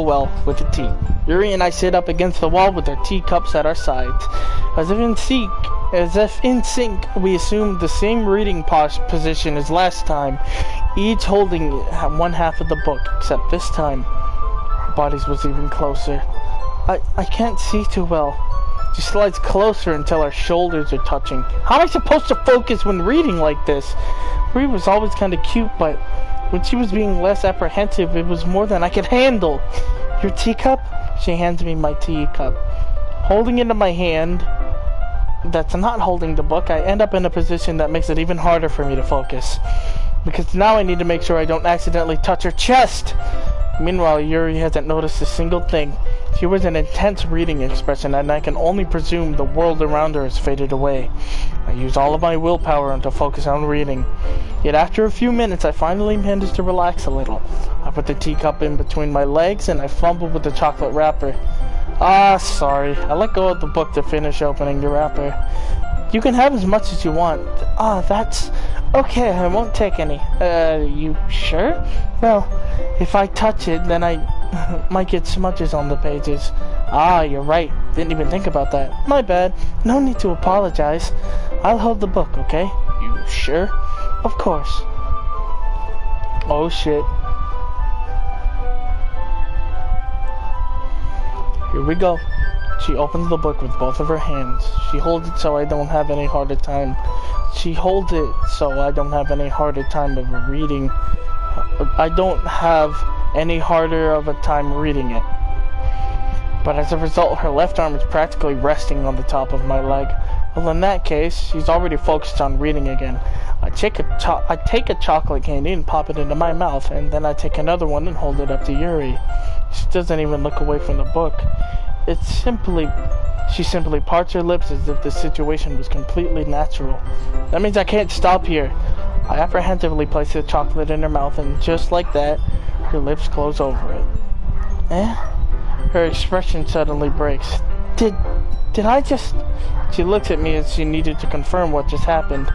well with the tea. Yuri and I sit up against the wall with our teacups at our sides. As if in sync, we assume the same reading position as last time, each holding one half of the book, except this time, our bodies was even closer. I can't see too well. She slides closer until our shoulders are touching. How am I supposed to focus when reading like this? Yuri was always kind of cute, but when she was being less apprehensive, it was more than I could handle. Your teacup? She hands me my teacup. Holding it in my hand, that's not holding the book, I end up in a position that makes it even harder for me to focus. Because now I need to make sure I don't accidentally touch her chest. Meanwhile, Yuri hasn't noticed a single thing. She was an intense reading expression, and I can only presume the world around her has faded away. I use all of my willpower to focus on reading. Yet after a few minutes, I finally managed to relax a little. I put the teacup in between my legs, and I fumbled with the chocolate wrapper. Sorry. I let go of the book to finish opening the wrapper. You can have as much as you want. That's... okay, I won't take any. You sure? Well, if I touch it, then I might get smudges on the pages. You're right. Didn't even think about that. My bad. No need to apologize. I'll hold the book, okay? You sure? Of course. Oh, shit. Here we go. She opens the book with both of her hands. She holds it so I don't have any harder time. Of reading. I don't have any harder of a time reading it. But as a result, her left arm is practically resting on the top of my leg. Well, in that case, she's already focused on reading again. I take a chocolate candy and pop it into my mouth, and then I take another one and hold it up to Yuri. She doesn't even look away from the book. She simply parts her lips as if the situation was completely natural. That means I can't stop here. I apprehensively place the chocolate in her mouth, and just like that, her lips close over it. Her expression suddenly breaks. Did I just... She looks at me as she needed to confirm what just happened.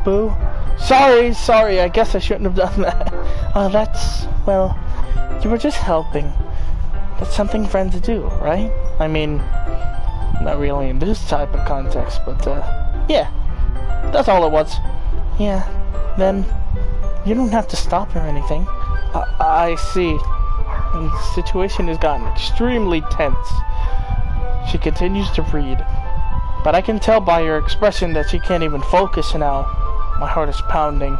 Boo? Sorry, I guess I shouldn't have done that. Well, you were just helping. That's something friends do, right? I mean, not really in this type of context, but, yeah. That's all it was. Yeah, then you don't have to stop or anything. I see. The situation has gotten extremely tense. She continues to read, but I can tell by her expression that she can't even focus now. My heart is pounding.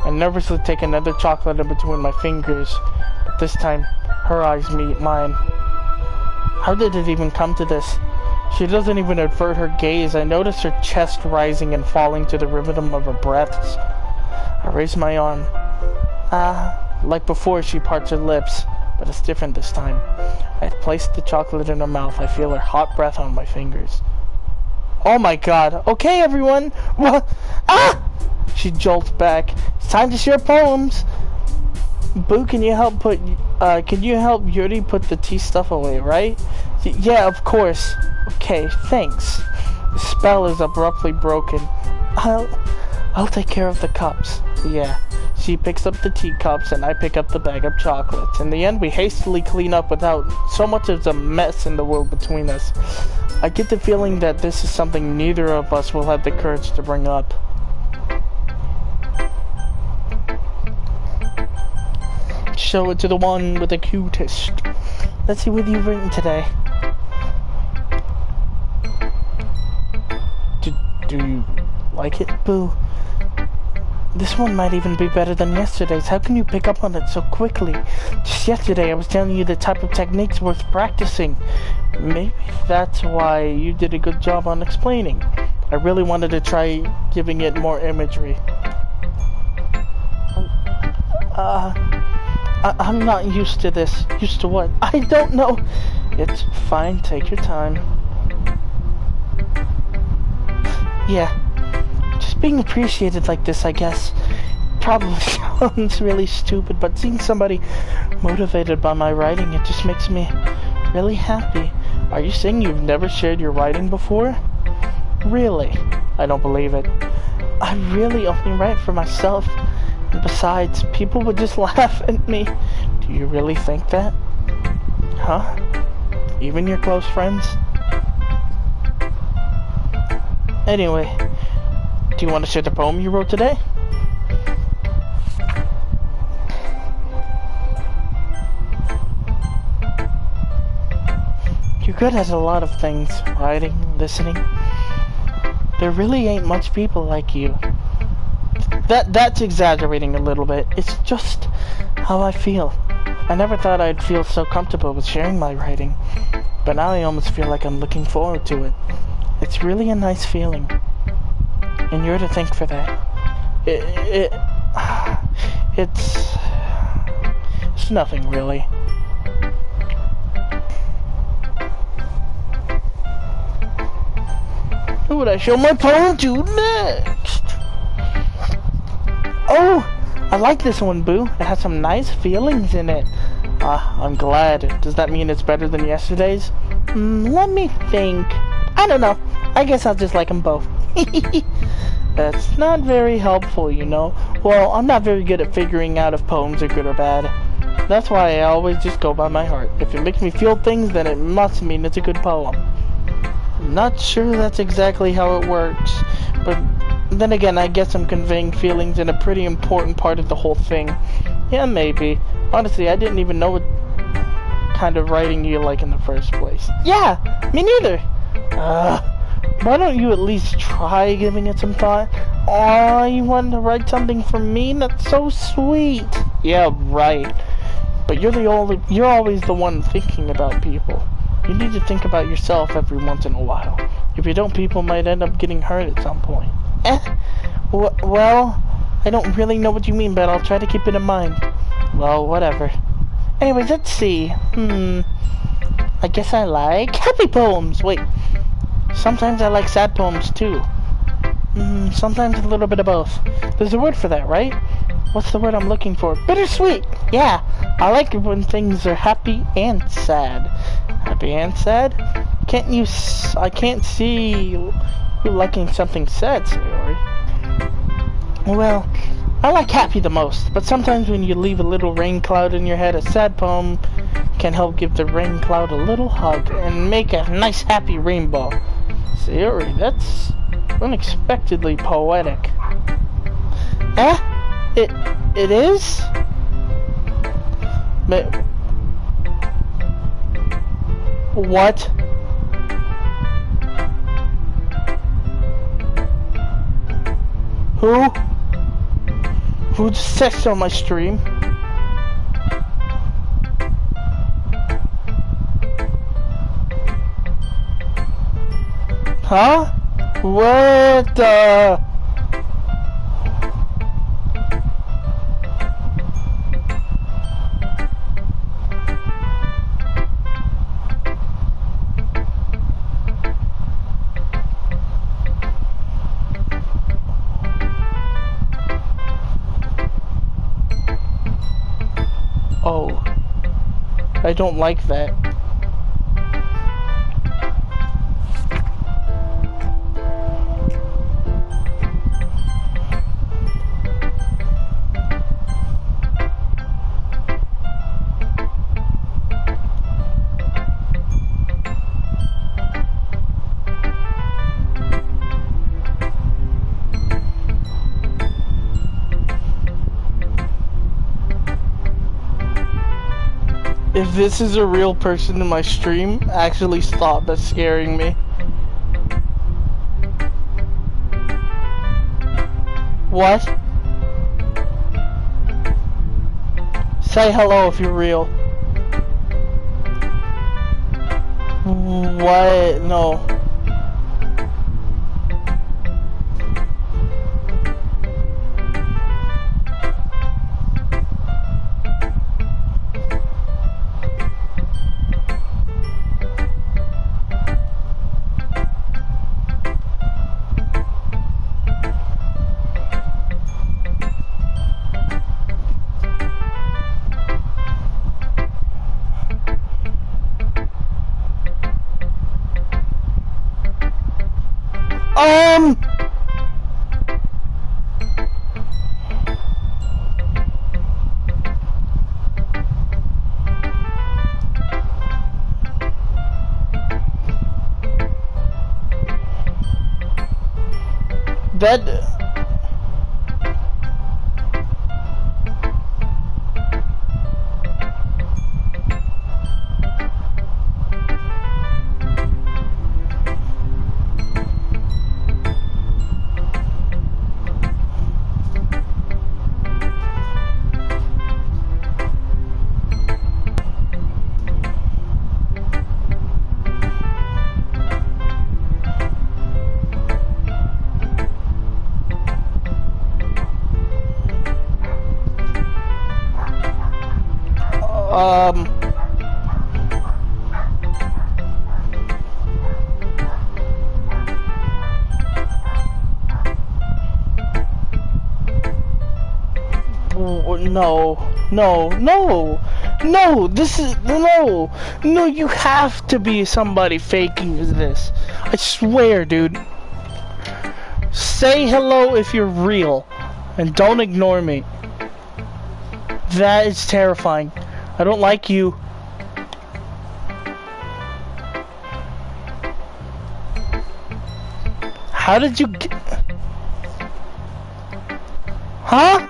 I nervously take another chocolate in between my fingers, but this time, her eyes meet mine. How did it even come to this? She doesn't even avert her gaze. I notice her chest rising and falling to the rhythm of her breaths. I raise my arm. Like before, she parts her lips, but it's different this time. I place the chocolate in her mouth. I feel her hot breath on my fingers. Oh my god. Okay, everyone. What? She jolts back. It's time to share poems. Boo, can you help Yuri put the tea stuff away, right? Yeah, of course. Okay, thanks. The spell is abruptly broken. I'll take care of the cups. Yeah. She picks up the teacups and I pick up the bag of chocolates. In the end, we hastily clean up without so much as a mess in the world between us. I get the feeling that this is something neither of us will have the courage to bring up. Show it to the one with the cutest. Let's see what you've written today. Do you like it, Boo? This one might even be better than yesterday's. How can you pick up on it so quickly? Just yesterday I was telling you the type of techniques worth practicing. Maybe that's why you did a good job on explaining. I really wanted to try giving it more imagery. I'm not used to this. Used to what? I don't know. It's fine. Take your time. Yeah. Just being appreciated like this, I guess. Probably sounds really stupid, but seeing somebody motivated by my writing, it just makes me really happy. Are you saying you've never shared your writing before? Really? I don't believe it. I really only write for myself. And besides, people would just laugh at me. Do you really think that? Huh? Even your close friends? Anyway, do you want to share the poem you wrote today? You're good at a lot of things. Writing, listening. There really ain't much people like you. That's exaggerating a little bit. It's just how I feel. I never thought I'd feel so comfortable with sharing my writing, but now I almost feel like I'm looking forward to it. It's really a nice feeling, and you're to thank for that. It's nothing really. Who would I show my poem to next? Oh, I like this one, Boo. It has some nice feelings in it. I'm glad. Does that mean it's better than yesterday's? Let me think. I don't know. I guess I'll just like them both. That's not very helpful, you know. Well, I'm not very good at figuring out if poems are good or bad. That's why I always just go by my heart. If it makes me feel things, then it must mean it's a good poem. I'm not sure that's exactly how it works, but then again, I guess I'm conveying feelings in a pretty important part of the whole thing. Yeah, maybe. Honestly, I didn't even know what kind of writing you like in the first place. Yeah, me neither. Why don't you at least try giving it some thought? Aw, you wanted to write something for me? That's so sweet. Yeah, right. But you're always the one thinking about people. You need to think about yourself every once in a while. If you don't, people might end up getting hurt at some point. Well, I don't really know what you mean, but I'll try to keep it in mind. Well, whatever. Anyways, let's see. I guess I like happy poems. Wait. Sometimes I like sad poems, too. Sometimes a little bit of both. There's a word for that, right? What's the word I'm looking for? Bittersweet! Yeah, I like it when things are happy and sad. Happy and sad? I can't see you liking something sad, Sayori. Well, I like happy the most, but sometimes when you leave a little rain cloud in your head, a sad poem can help give the rain cloud a little hug and make a nice happy rainbow. Sayori, that's unexpectedly poetic. Eh? It is? But what? Who just texted on my stream? Huh? What the? Oh, I don't like that. If this is a real person in my stream, actually stop, that's scaring me. What? Say hello if you're real. What? No. That... No, this is, no, you have to be somebody faking this. I swear, dude. Say hello if you're real, and don't ignore me. That is terrifying. I don't like you. How did you get... Huh?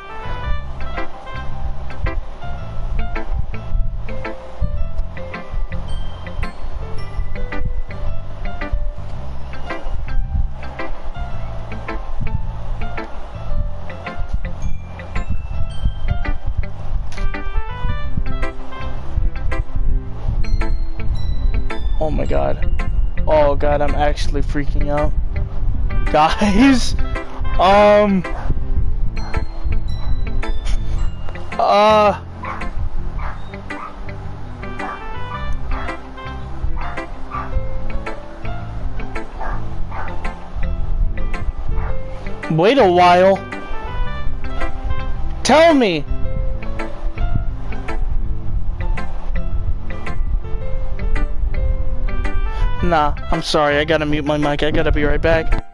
Oh my god. Oh god, I'm actually freaking out. Guys, wait a while. Tell me. Nah, I'm sorry, I gotta mute my mic, I gotta be right back.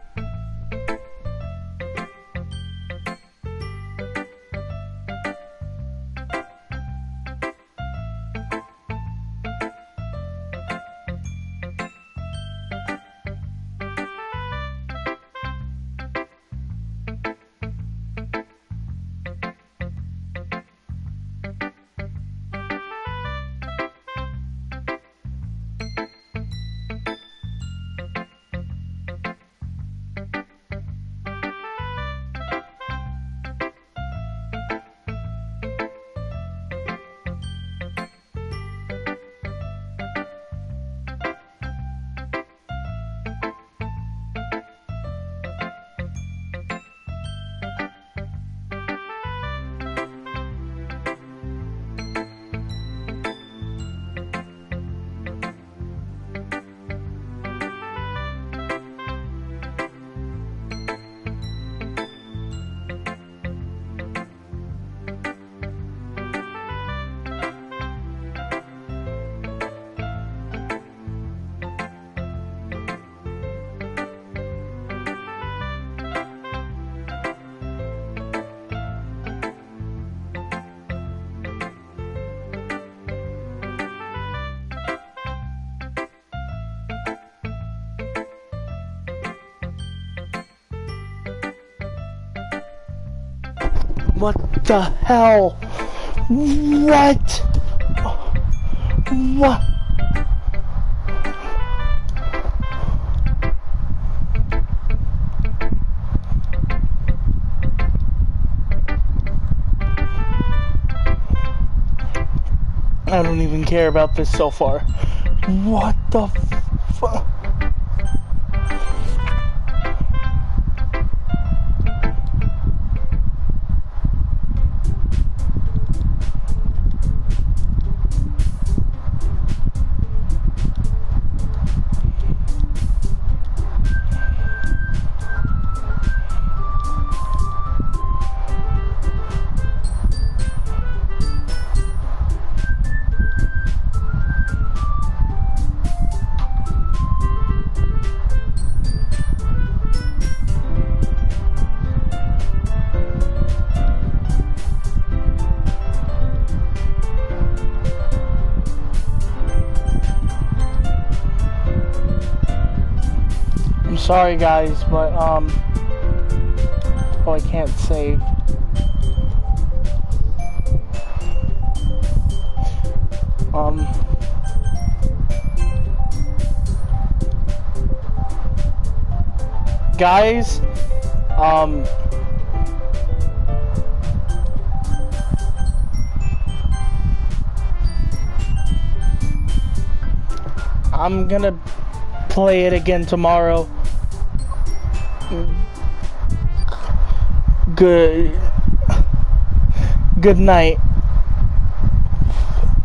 What the hell? What? What? I don't even care about this so far. What the fuck? Sorry guys, but oh, I can't save. Guys, I'm gonna play it again tomorrow. Good night.